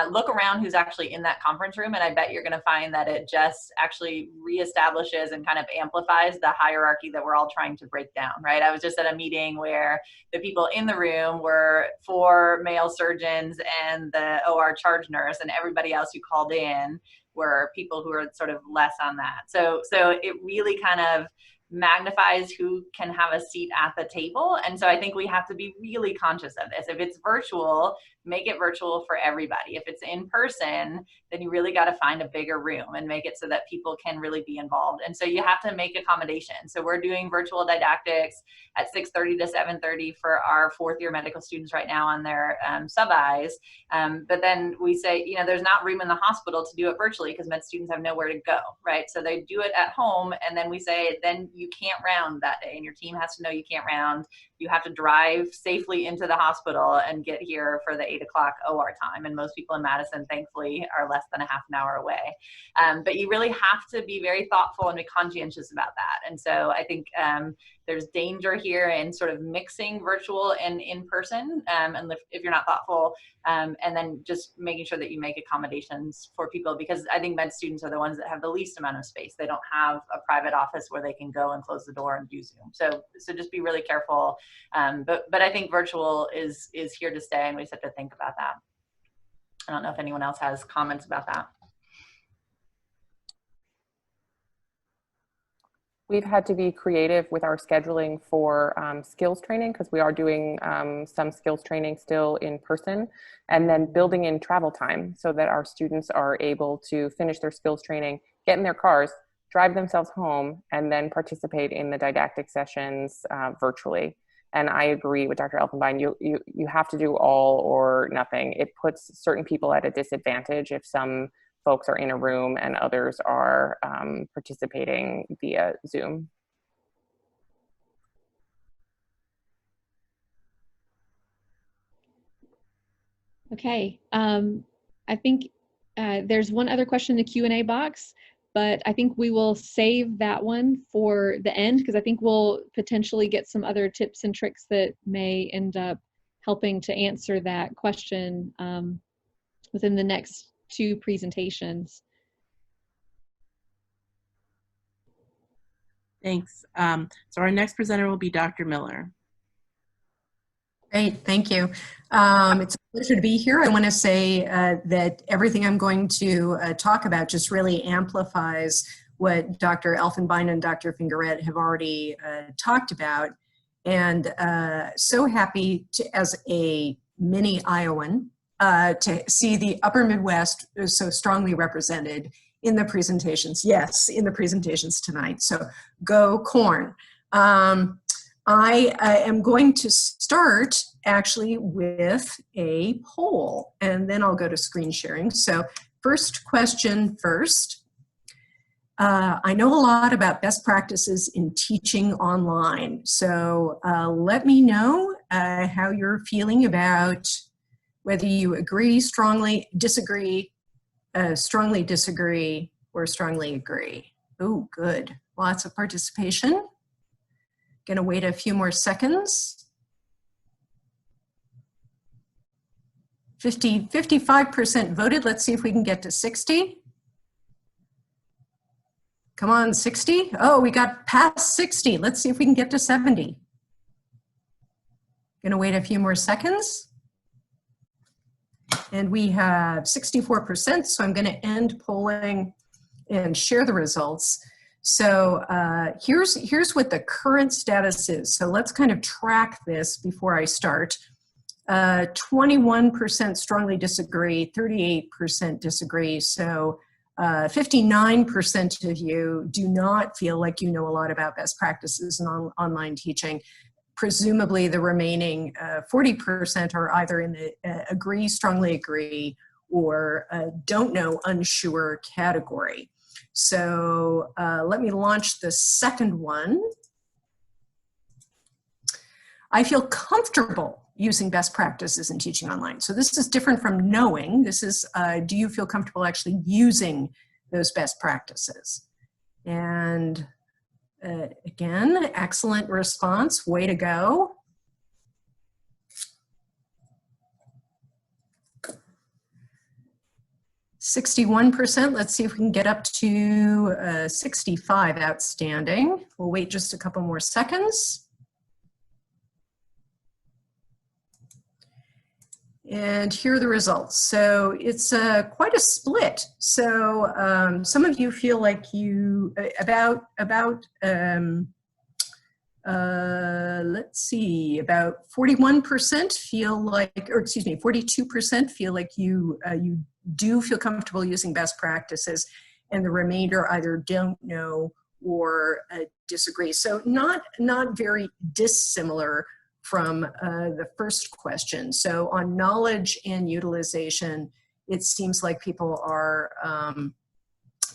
S3: look around who's actually in that conference room, and I bet you're going to find that it just actually reestablishes and kind of amplifies the hierarchy that we're all trying to break down, right? I was just at a meeting where the people in the room were 4 male surgeons and the OR charge nurse, and everybody else who called in were people who are sort of less on that. So it really kind of magnifies who can have a seat at the table. And so I think we have to be really conscious of this. If it's virtual, make it virtual for everybody. If it's in person, then you really got to find a bigger room and make it so that people can really be involved. And so you have to make accommodations. So we're doing virtual didactics at 6:30 to 7:30 for our 4th year medical students right now on their sub-Is. But then we say, you know, there's not room in the hospital to do it virtually because med students have nowhere to go, right? So they do it at home, and then we say, then you can't round that day, and your team has to know you can't round. You have to drive safely into the hospital and get here for the 8 o'clock OR time. And most people in Madison, thankfully, are less than a half an hour away. But you really have to be very thoughtful and be conscientious about that. And so I think there's danger here in sort of mixing virtual and in person, and if you're not thoughtful, and then just making sure that you make accommodations for people, because I think med students are the ones that have the least amount of space. They don't have a private office where they can go and close the door and do Zoom. So just be really careful. But I think virtual is here to stay, and we just have to think about that. I don't know if anyone else has comments about that.
S4: We've had to be creative with our scheduling for skills training, because we are doing some skills training still in person, and then building in travel time so that our students are able to finish their skills training, get in their cars, drive themselves home, and then participate in the didactic sessions virtually. And I agree with Dr. Elfenbein, you have to do all or nothing. It puts certain people at a disadvantage if some folks are in a room and others are participating via Zoom.
S2: Okay, I think there's one other question in the Q&A box, but I think we will save that one for the end, because I think we'll potentially get some other tips and tricks that may end up helping to answer that question within the next 2 presentations.
S1: Thanks. So our next presenter will be Dr. Miller.
S5: Great, thank you. It's a pleasure to be here. I want to say that everything I'm going to talk about just really amplifies what Dr. Elfenbein and Dr. Fingerette have already talked about. And so happy to, as a mini Iowan, to see the upper Midwest so strongly represented in the presentations. Yes, in the presentations tonight. So go Corn. I am going to start actually with a poll, and then I'll go to screen sharing. So first question first. I know a lot about best practices in teaching online. So let me know how you're feeling about whether you agree, strongly disagree, or strongly agree. Oh, good. Lots of participation. Gonna wait a few more seconds. 55% voted. Let's see if we can get to 60. Come on, 60. Oh, we got past 60. Let's see if we can get to 70. Gonna wait a few more seconds. And we have 64%, so I'm gonna end polling and share the results. So here's what the current status is. So let's kind of track this before I start. 21% strongly disagree, 38% disagree. So 59% of you do not feel like you know a lot about best practices in online teaching. Presumably the remaining 40% are either in the agree, strongly agree, or don't know, unsure category. So let me launch the second one. I feel comfortable using best practices in teaching online. So this is different from knowing. This is, do you feel comfortable actually using those best practices? And again, excellent response, way to go. %, let's see if we can get up to 65, outstanding. We'll wait just a couple more seconds. And here are the results. So it's quite a split. So some of you feel like you, about let's see, about 41% feel like, or excuse me, 42% feel like you do feel comfortable using best practices, and the remainder either don't know or disagree. So not very dissimilar from the first question. So on knowledge and utilization, it seems like people are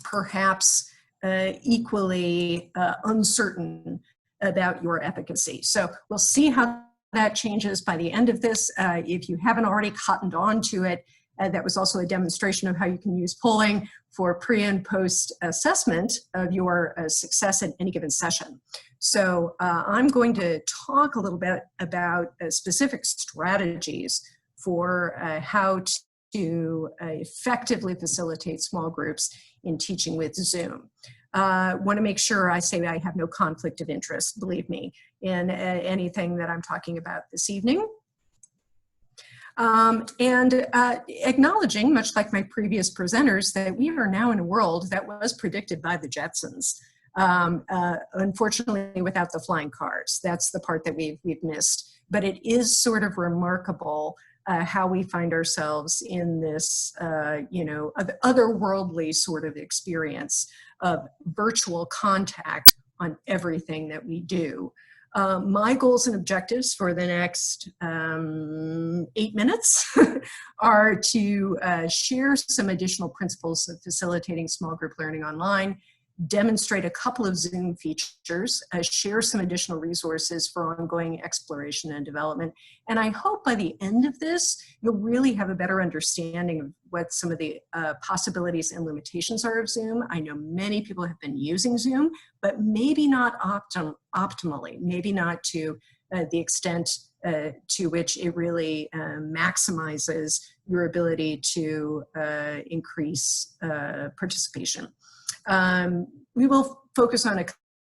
S5: perhaps equally uncertain about your efficacy. So we'll see how that changes by the end of this. If you haven't already cottoned on to it, that was also a demonstration of how you can use polling for pre and post assessment of your success in any given session. So I'm going to talk a little bit about specific strategies for how to effectively facilitate small groups in teaching with Zoom. Want to make sure I say I have no conflict of interest, believe me, in anything that I'm talking about this evening. Acknowledging, much like my previous presenters, that we are now in a world that was predicted by the Jetsons. Unfortunately, without the flying cars. That's the part that we've missed. But it is sort of remarkable how we find ourselves in this, otherworldly sort of experience of virtual contact on everything that we do. My goals and objectives for the next 8 minutes are to share some additional principles of facilitating small group learning online, demonstrate a couple of Zoom features, share some additional resources for ongoing exploration and development. And I hope by the end of this, you'll really have a better understanding of what some of the possibilities and limitations are of Zoom. I know many people have been using Zoom, but maybe not optimally, maybe not to the extent to which it really maximizes your ability to increase participation. We will focus on a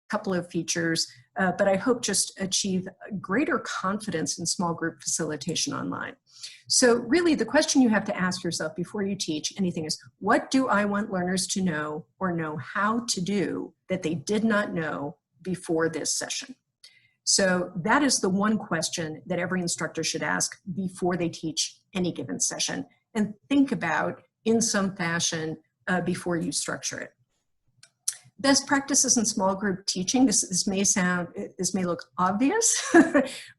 S5: couple of features, but I hope just achieve greater confidence in small group facilitation online. So really the question you have to ask yourself before you teach anything is, what do I want learners to know or know how to do that they did not know before this session? So that is the one question that every instructor should ask before they teach any given session, and think about in some fashion before you structure it. Best practices in small group teaching, this may look obvious,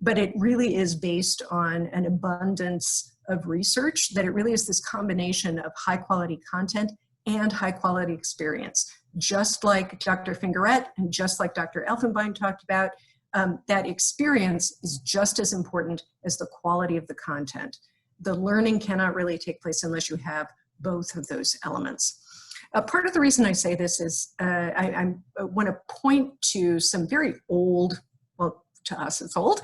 S5: but it really is based on an abundance of research, that it really is this combination of high quality content and high quality experience. Just like Dr. Fingerette and just like Dr. Elfenbein talked about, that experience is just as important as the quality of the content. The learning cannot really take place unless you have both of those elements. Part of the reason I say this is I want to point to some very old, well, to us it's old,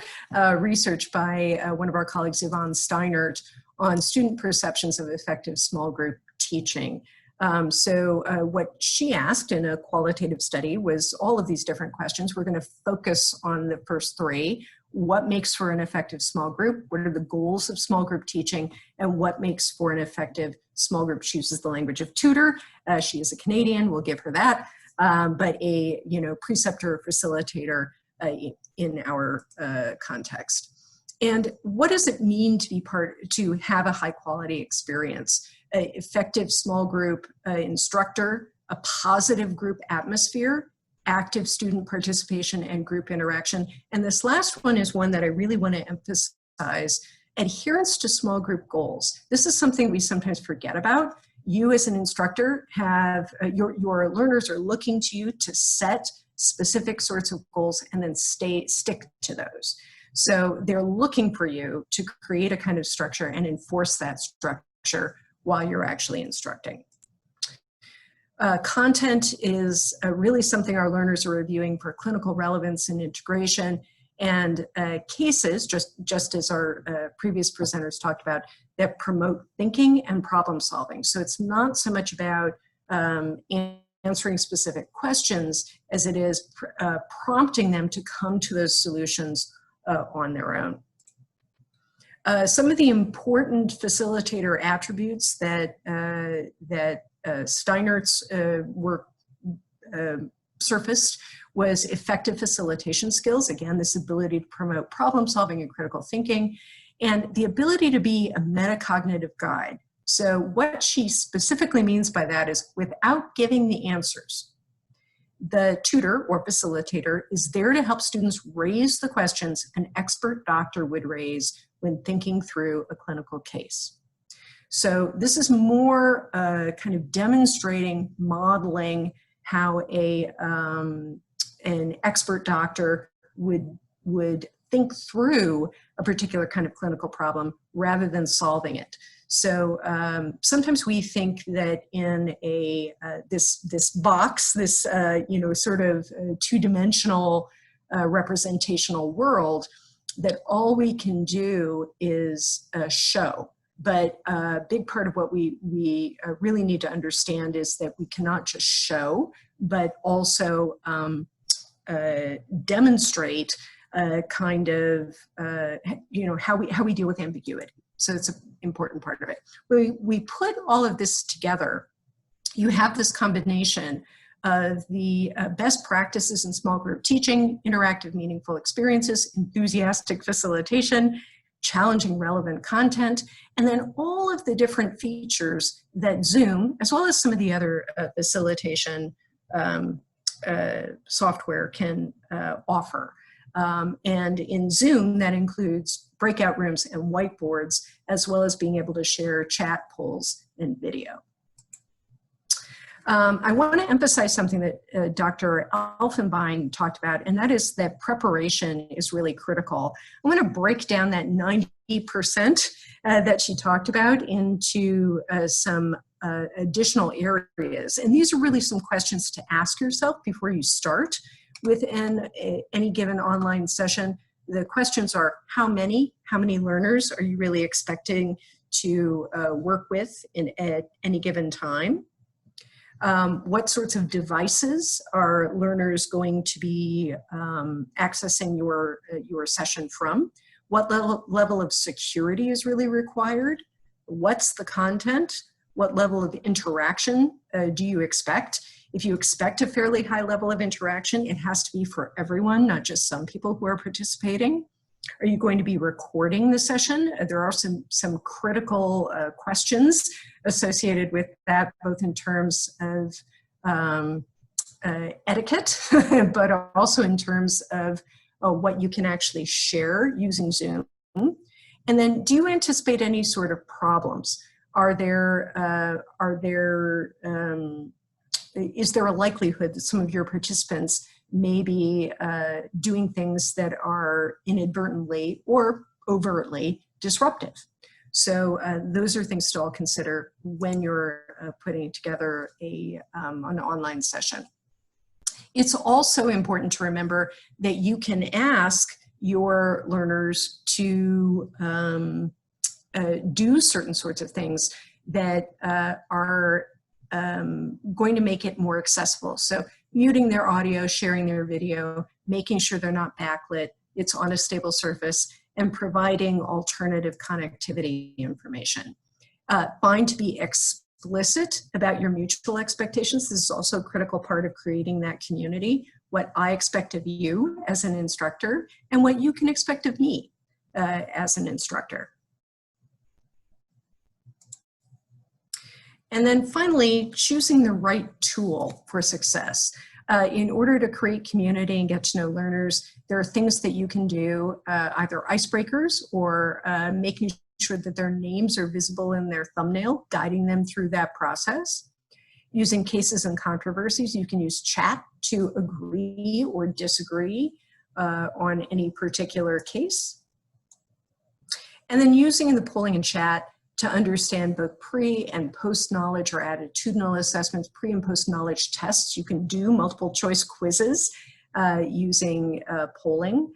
S5: research by one of our colleagues, Yvonne Steinert, on student perceptions of effective small group teaching. What she asked in a qualitative study was all of these different questions. We're going to focus on the first three. What makes for an effective small group? What are the goals of small group teaching? And what makes for an effective small group? She uses the language of tutor. She is a Canadian, we'll give her that, but a preceptor or facilitator in our context. And what does it mean to have a high quality experience? An effective small group instructor, a positive group atmosphere, active student participation and group interaction. And this last one is one that I really want to emphasize: adherence to small group goals. This is something we sometimes forget about. You as an instructor have, your learners are looking to you to set specific sorts of goals and then stick to those. So they're looking for you to create a kind of structure and enforce that structure while you're actually instructing. Content is really something our learners are reviewing for clinical relevance and integration, and cases, just as our previous presenters talked about, that promote thinking and problem solving. So it's not so much about answering specific questions as it is prompting them to come to those solutions on their own. Some of the important facilitator attributes that Steinert's work surfaced was effective facilitation skills. Again, this ability to promote problem solving and critical thinking, and the ability to be a metacognitive guide. So what she specifically means by that is without giving the answers, the tutor or facilitator is there to help students raise the questions an expert doctor would raise when thinking through a clinical case. So this is more kind of demonstrating, modeling how an expert doctor would think through a particular kind of clinical problem rather than solving it. So sometimes we think that in this box, this sort of two-dimensional representational world, that all we can do is show. But a big part of what we really need to understand is that we cannot just show, but also demonstrate kind of how we deal with ambiguity. So it's an important part of it. We put all of this together. You have this combination of the best practices in small group teaching, interactive, meaningful experiences, enthusiastic facilitation, challenging, relevant content, and then all of the different features that Zoom, as well as some of the other facilitation software can offer. And in Zoom, that includes breakout rooms and whiteboards, as well as being able to share chat, polls, and video. I want to emphasize something that Dr. Elfenbein talked about, and that is that preparation is really critical. I'm going to break down that 90% that she talked about into some additional areas. And these are really some questions to ask yourself before you start with any given online session. The questions are, how many learners are you really expecting to work with at any given time? What sorts of devices are learners going to be accessing your session from? What level of security is really required? What's the content? What level of interaction do you expect? If you expect a fairly high level of interaction, it has to be for everyone, not just some people who are participating. Are you going to be recording the session? There are some critical questions associated with that, both in terms of etiquette, but also in terms of what you can actually share using Zoom. And then, do you anticipate any sort of problems? Is there a likelihood that some of your participants may be doing things that are inadvertently or overtly disruptive? So those are things to all consider when you're putting together an online session. It's also important to remember that you can ask your learners to do certain sorts of things that are going to make it more accessible. So muting their audio, sharing their video, making sure they're not backlit, it's on a stable surface, and providing alternative connectivity information. Find to be explicit about your mutual expectations. This is also a critical part of creating that community. What I expect of you as an instructor and what you can expect of me as an instructor. And then finally, choosing the right tool for success. In order to create community and get to know learners, there are things that you can do, either icebreakers or making sure that their names are visible in their thumbnail, guiding them through that process. Using cases and controversies, you can use chat to agree or disagree on any particular case. And then using the polling and chat to understand both pre and post knowledge or attitudinal assessments, pre and post knowledge tests. You can do multiple choice quizzes using polling.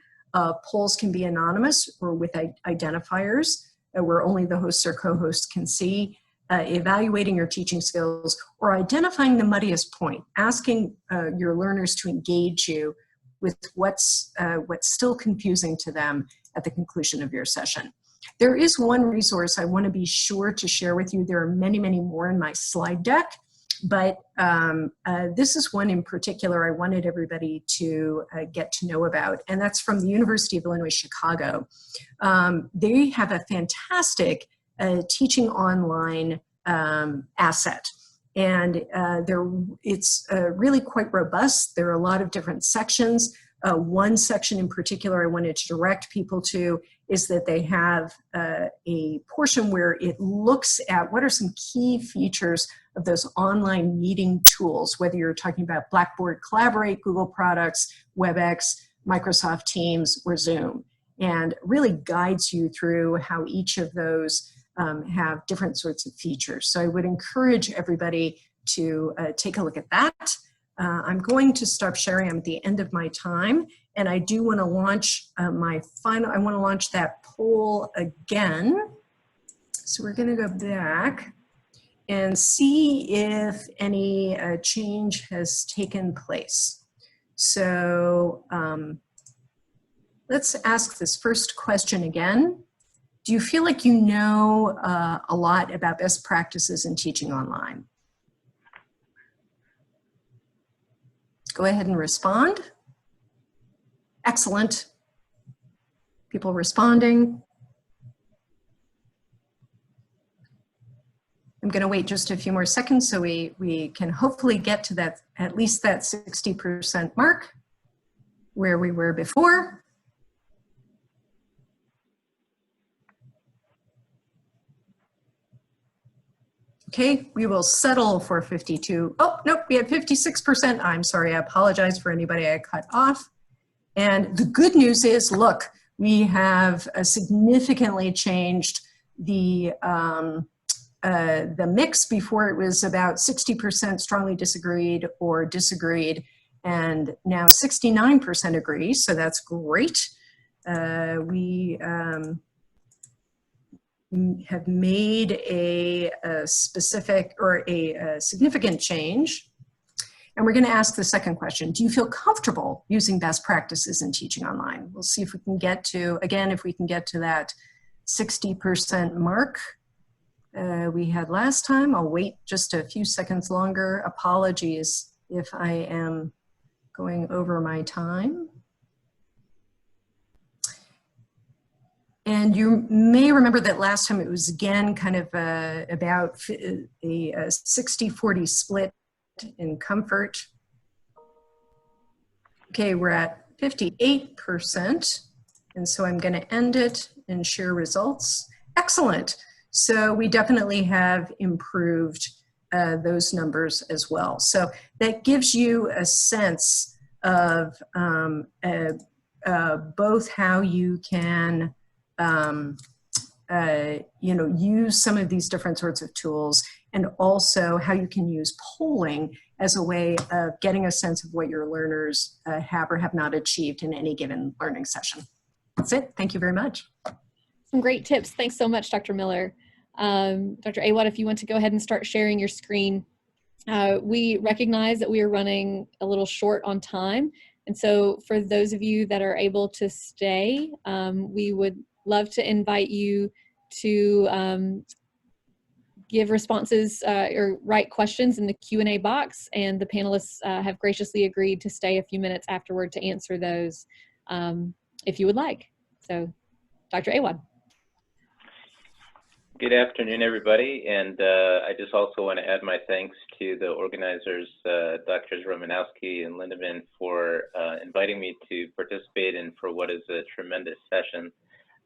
S5: Polls can be anonymous or with identifiers where only the hosts or co-hosts can see. Evaluating your teaching skills or identifying the muddiest point, asking your learners to engage you with what's still confusing to them at the conclusion of your session. There is one resource I want to be sure to share with you. There are many, many more in my slide deck, But this is one in particular I wanted everybody to get to know about, and that's from the University of Illinois, Chicago. They have a fantastic teaching online asset. And it's really quite robust. There are a lot of different sections. One section in particular I wanted to direct people to is that they have a portion where it looks at what are some key features of those online meeting tools, whether you're talking about Blackboard Collaborate, Google products, WebEx, Microsoft Teams, or Zoom, and really guides you through how each of those have different sorts of features. So I would encourage everybody to take a look at that. I'm going to stop sharing. I'm at the end of my time, and I do want to launch I want to launch that poll again. So we're going to go back and see if any change has taken place. So let's ask this first question again. Do you feel like you know a lot about best practices in teaching online? Go ahead and respond. Excellent. People responding. I'm going to wait just a few more seconds so we can hopefully get to that, at least that 60% mark where we were before. Okay, we will settle for 52. Oh, nope, we had 56%. I'm sorry, I apologize for anybody I cut off. And the good news is, look, we have significantly changed the mix. Before it was about 60% strongly disagreed or disagreed, and now 69% agree, so that's great. We have made a specific or a significant change. And we're going to ask the second question. Do you feel comfortable using best practices in teaching online? We'll see if we can get to, again, if we can get to that 60% mark we had last time. I'll wait just a few seconds longer. Apologies if I am going over my time. And you may remember that last time it was again kind of about a 60-40 split in comfort. Okay, we're at 58%. And so I'm going to end it and share results. Excellent. So we definitely have improved those numbers as well. So that gives you a sense of both how you can use some of these different sorts of tools, and also how you can use polling as a way of getting a sense of what your learners have or have not achieved in any given learning session. That's it. Thank you very much.
S2: Some great tips. Thanks so much, Dr. Miller. Dr. Awad, if you want to go ahead and start sharing your screen. We recognize that we are running a little short on time. And so for those of you that are able to stay, we would love to invite you to give responses or write questions in the Q&A box, and the panelists have graciously agreed to stay a few minutes afterward to answer those if you would like. So, Dr. Awad.
S6: Good afternoon, everybody, and I just also want to add my thanks to the organizers, Drs. Romanowski and Lindeman, for inviting me to participate and for what is a tremendous session.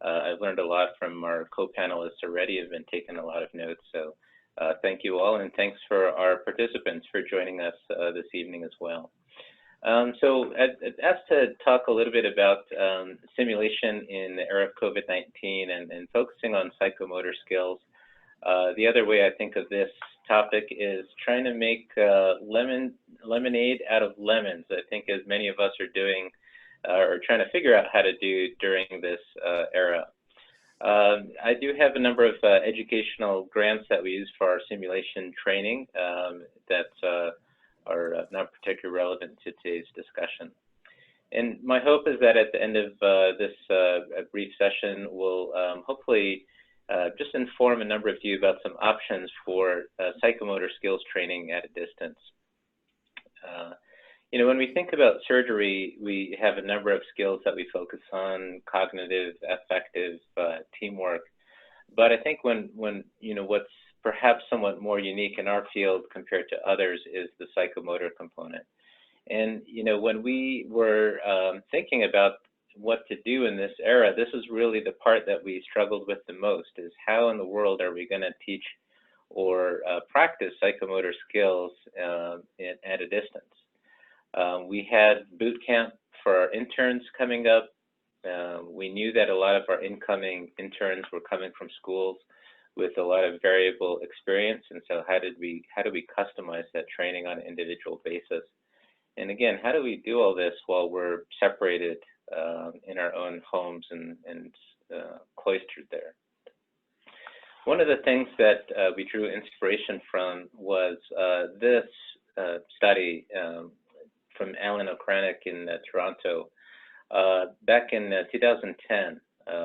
S6: I've learned a lot from our co-panelists already. I've been taking a lot of notes, so thank you all, and thanks for our participants for joining us this evening as well. So asked to talk a little bit about simulation in the era of COVID-19 and focusing on psychomotor skills. The other way I think of this topic is trying to make lemonade out of lemons, I think, as many of us are doing or trying to figure out how to do during this era. I do have a number of educational grants that we use for our simulation training that are not particularly relevant to today's discussion. And my hope is that at the end of this brief session, we'll hopefully just inform a number of you about some options for psychomotor skills training at a distance. You know, when we think about surgery, we have a number of skills that we focus on: cognitive, affective, teamwork. But I think when you know, what's perhaps somewhat more unique in our field compared to others is the psychomotor component. And you know, when we were thinking about what to do in this era, this is really the part that we struggled with the most: is how in the world are we going to teach or practice psychomotor skills at a distance? We had boot camp for our interns coming up. We knew that a lot of our incoming interns were coming from schools with a lot of variable experience, and so how do we customize that training on an individual basis? And again, how do we do all this while we're separated in our own homes and cloistered there? One of the things that we drew inspiration from was this study from Alan Okranik in Toronto back in 2010,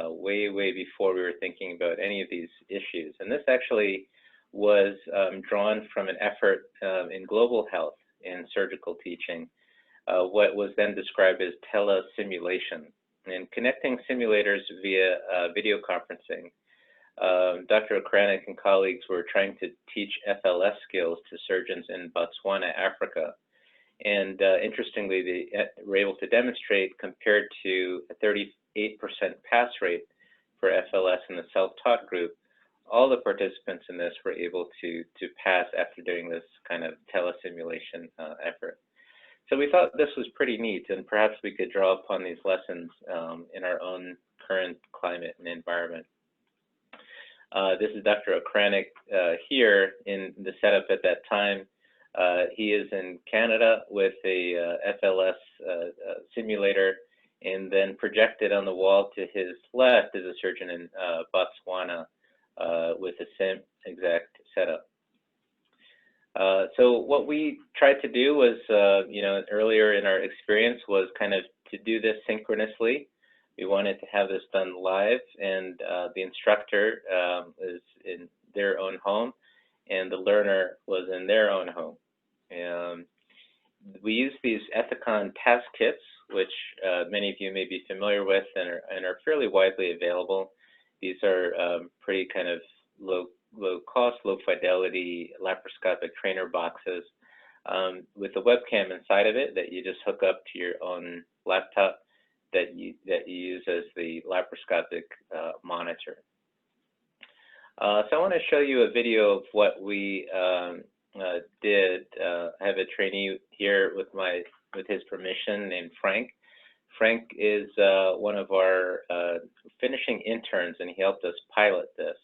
S6: way before we were thinking about any of these issues. And this actually was drawn from an effort in global health in surgical teaching, what was then described as telesimulation, and connecting simulators via video conferencing. Dr. Okranik and colleagues were trying to teach FLS skills to surgeons in Botswana, Africa. And interestingly, they were able to demonstrate, compared to a 38% pass rate for FLS in the self-taught group, all the participants in this were able to pass after doing this kind of telesimulation effort. So we thought this was pretty neat, and perhaps we could draw upon these lessons in our own current climate and environment. This is Dr. Okranik here in the setup at that time. He is in Canada with a FLS simulator, and then projected on the wall to his left is a surgeon in Botswana with the same exact setup. So what we tried to do was, you know, earlier in our experience was kind of to do this synchronously. We wanted to have this done live, and the instructor is in their own home, and the learner was in their own home. We use these Ethicon task kits, which many of you may be familiar with and are fairly widely available. These are pretty kind of low cost, low fidelity laparoscopic trainer boxes with a webcam inside of it that you just hook up to your own laptop that you use as the laparoscopic monitor. So I want to show you a video of what we did. I have a trainee here with his permission named Frank. Frank is one of our finishing interns, and he helped us pilot this.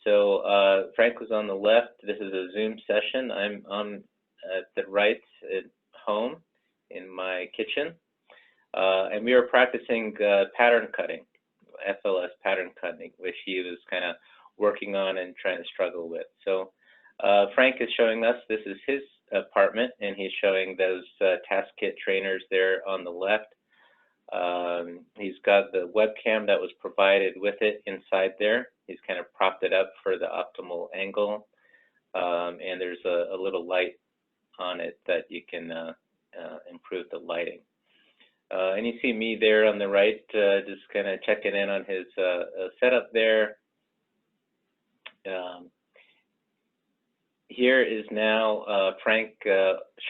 S6: So Frank was on the left. This is a Zoom session. I'm on at the right at home in my kitchen, and we were practicing pattern cutting, FLS pattern cutting, which he was kind of working on and trying to struggle with. So Frank is showing us, this is his apartment, and he's showing those task kit trainers there on the left. He's got the webcam that was provided with it inside there. He's kind of propped it up for the optimal angle, and there's a little light on it that you can improve the lighting. And you see me there on the right, just kind of checking in on his setup there. Here is now Frank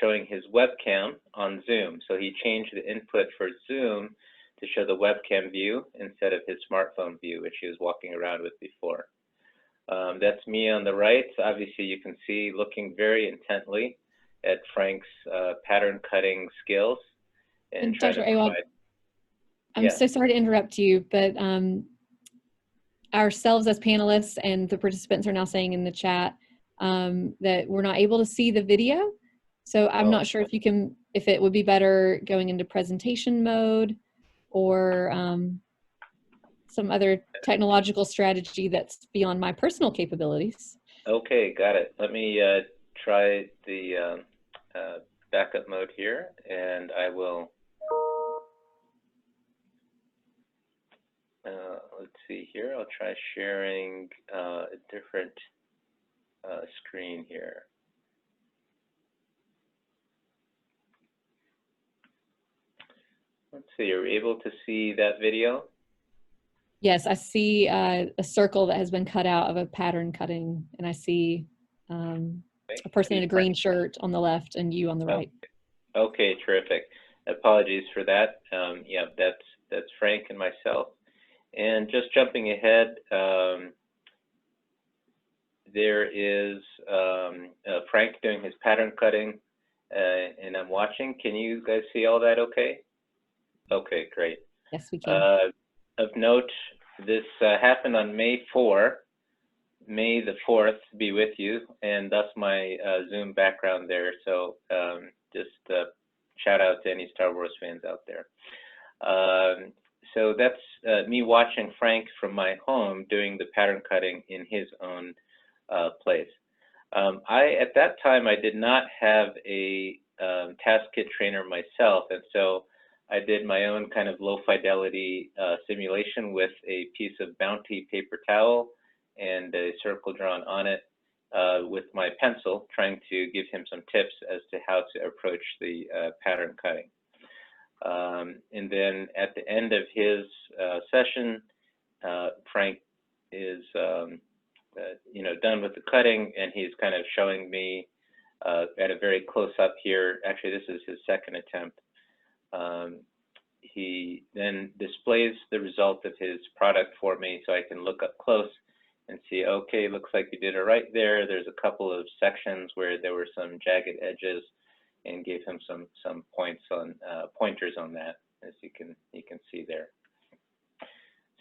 S6: showing his webcam on Zoom. So he changed the input for Zoom to show the webcam view instead of his smartphone view, which he was walking around with before. That's me on the right. Obviously, you can see looking very intently at Frank's pattern cutting skills. And
S2: Dr. Awad, I'm so sorry to interrupt you, but ourselves as panelists and the participants are now saying in the chat that we're not able to see the video. So I'm not sure if it would be better going into presentation mode or some other technological strategy that's beyond my personal capabilities.
S6: Okay, got it. Let me try the backup mode here, and I will, let's see here. I'll try sharing a different screen here. Let's see, are we able to see that video?
S2: Yes, I see a circle that has been cut out of a pattern cutting, and I see a person in a green shirt on the left and you on the right.
S6: Okay, terrific. Apologies for that. Yeah, that's Frank and myself. And just jumping ahead, there is Frank doing his pattern cutting, and I'm watching. Can you guys see all that okay? Okay, great.
S2: Yes, we can.
S6: Of note, this happened on May 4. May the 4th be with you, and thus my Zoom background there. So just shout out to any Star Wars fans out there. So that's me watching Frank from my home doing the pattern cutting in his own place. At that time, I did not have a task kit trainer myself, and so I did my own kind of low fidelity simulation with a piece of Bounty paper towel and a circle drawn on it with my pencil, trying to give him some tips as to how to approach the pattern cutting. And then at the end of his session, Frank is done with the cutting, and he's kind of showing me at a very close up here. Actually, this is his second attempt. He then displays the result of his product for me so I can look up close and see, okay, looks like you did it right there. There's a couple of sections where there were some jagged edges, and gave him some points on pointers on that, as you can see there.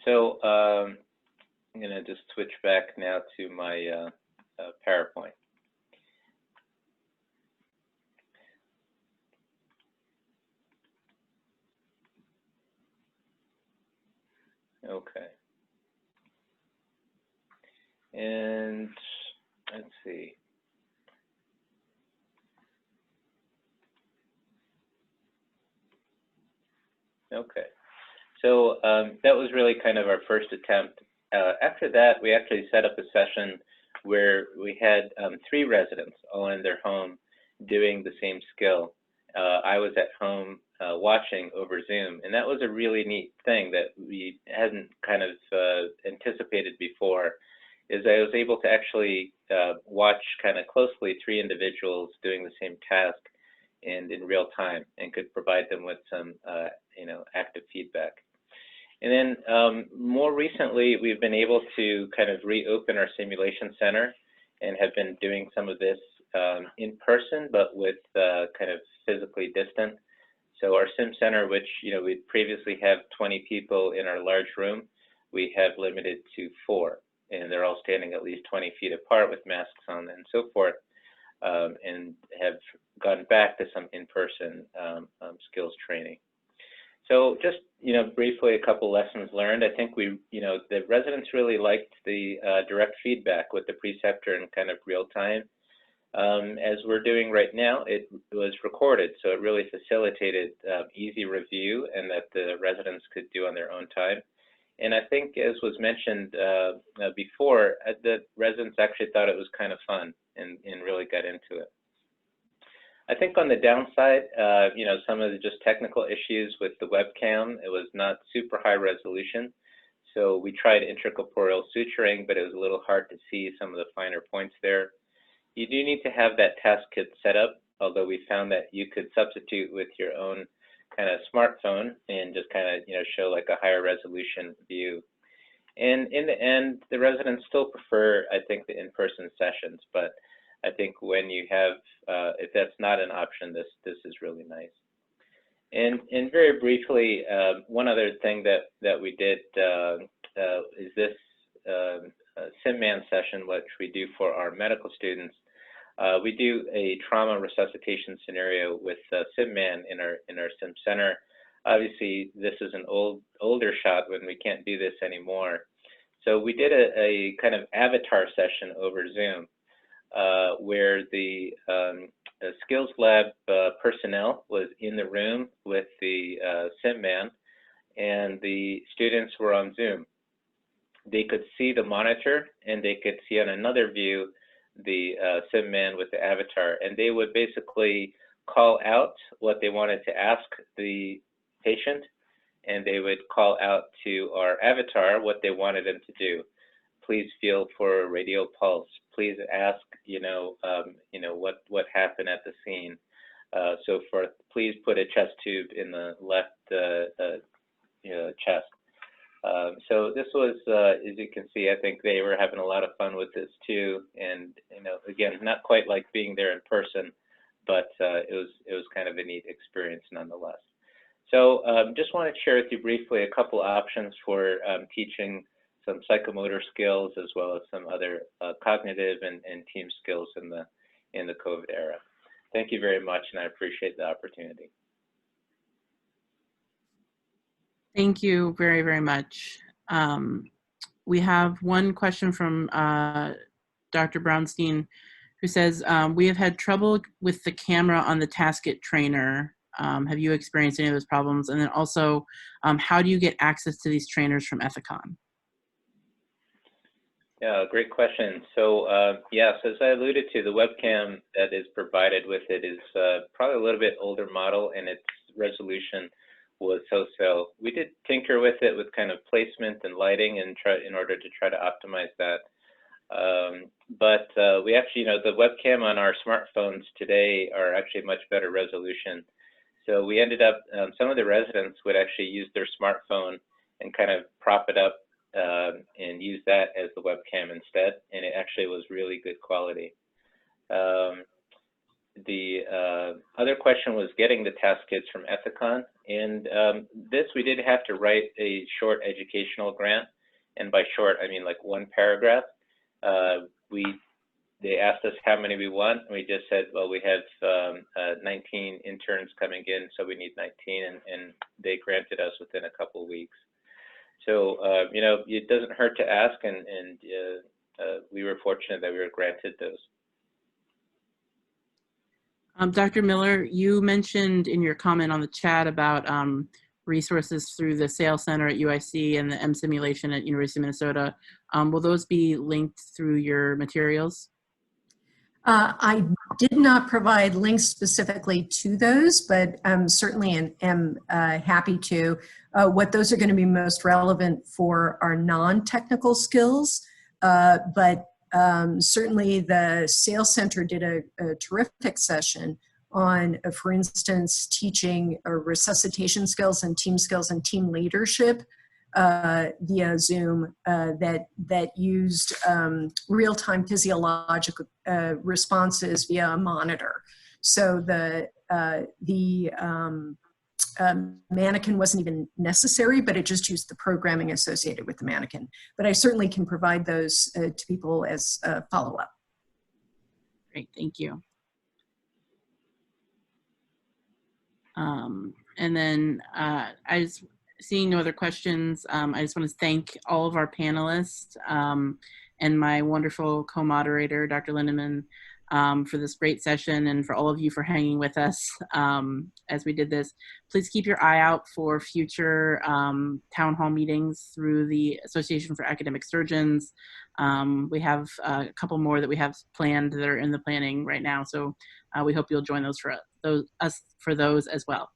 S6: So I'm going to just switch back now to my PowerPoint. Okay. And let's see. Okay. So that was really kind of our first attempt. After that, we actually set up a session where we had 3 residents all in their home doing the same skill. I was at home watching over Zoom, and that was a really neat thing that we hadn't kind of anticipated before, is I was able to actually watch kind of closely 3 individuals doing the same task and in real time, and could provide them with some active feedback. And then more recently, we've been able to kind of reopen our simulation center and have been doing some of this in person, but with kind of physically distant. So our sim center, which we previously have 20 people in our large room, we have limited to 4, and they're all standing at least 20 feet apart with masks on and so forth, and have gone back to some in-person skills training. So just briefly, a couple lessons learned. I think the residents really liked the direct feedback with the preceptor in kind of real time. As we're doing right now, it was recorded, so it really facilitated easy review, and that the residents could do on their own time. And I think, as was mentioned before, the residents actually thought it was kind of fun and really got into it. I think on the downside, some of the just technical issues with the webcam, it was not super high resolution. So we tried intracorporeal suturing, but it was a little hard to see some of the finer points there. You do need to have that task kit set up, although we found that you could substitute with your own kind of smartphone and just kind of show like a higher resolution view. And in the end, the residents still prefer, I think, the in-person sessions, but I think when you have, if that's not an option, this is really nice. And very briefly, one other thing that we did is this SimMan session, which we do for our medical students. We do a trauma resuscitation scenario with SimMan in our Sim Center. Obviously, this is an older shot when we can't do this anymore. So we did a kind of avatar session over Zoom, where the skills lab personnel was in the room with the SimMan, and the students were on Zoom. they could see the monitor, and they could see on another view the sim man with the avatar, and they would basically call out what they wanted to ask the patient, and they would call out to our avatar what they wanted them to do. Please feel for a radial pulse. Please ask, what happened at the scene. So forth. Please put a chest tube in the left chest. So this was, as you can see, I think they were having a lot of fun with this too. And again, not quite like being there in person, but it was kind of a neat experience nonetheless. So just want to share with you briefly a couple options for teaching some psychomotor skills as well as some other cognitive and team skills in the COVID era. Thank you very much, and I appreciate the opportunity.
S1: Thank you very, very much. We have one question from Dr. Brownstein, who says, we have had trouble with the camera on the Tasket trainer. Have you experienced any of those problems? And then also, how do you get access to these trainers from Ethicon?
S6: Yeah, great question. So yes, as I alluded to, the webcam that is provided with it is probably a little bit older model, and its resolution was so-so. We did tinker with it with kind of placement and lighting and in order to try to optimize that. But we actually, the webcam on our smartphones today are actually much better resolution. So we ended up, some of the residents would actually use their smartphone and kind of prop it up and use that as the webcam instead, and it actually was really good quality. The other question was getting the task kits from Ethicon, and this we did have to write a short educational grant, and by short I mean like one paragraph. They asked us how many we want, and we just said, well, we have 19 interns coming in, so we need 19, and they granted us within a couple of weeks. So, it doesn't hurt to ask, and we were fortunate that we were granted those.
S1: Dr. Miller, you mentioned in your comment on the chat about resources through the Sales Center at UIC and the M Simulation at University of Minnesota. Will those be linked through your materials?
S5: I did not provide links specifically to those, but certainly am happy to. What those are going to be most relevant for are non-technical skills, but certainly the Sales Center did a terrific session on, for instance, teaching resuscitation skills and team leadership via Zoom that used real-time physiological responses via a monitor. So the mannequin wasn't even necessary, but it just used the programming associated with the mannequin. But I certainly can provide those to people as a follow-up.
S1: Great, thank you. And then seeing no other questions, I just want to thank all of our panelists and my wonderful co-moderator, Dr. Lindeman, for this great session, and for all of you for hanging with us as we did this. Please keep your eye out for future town hall meetings through the Association for Academic Surgeons. We have a couple more that we have planned that are in the planning right now, so we hope you'll join those for those as well.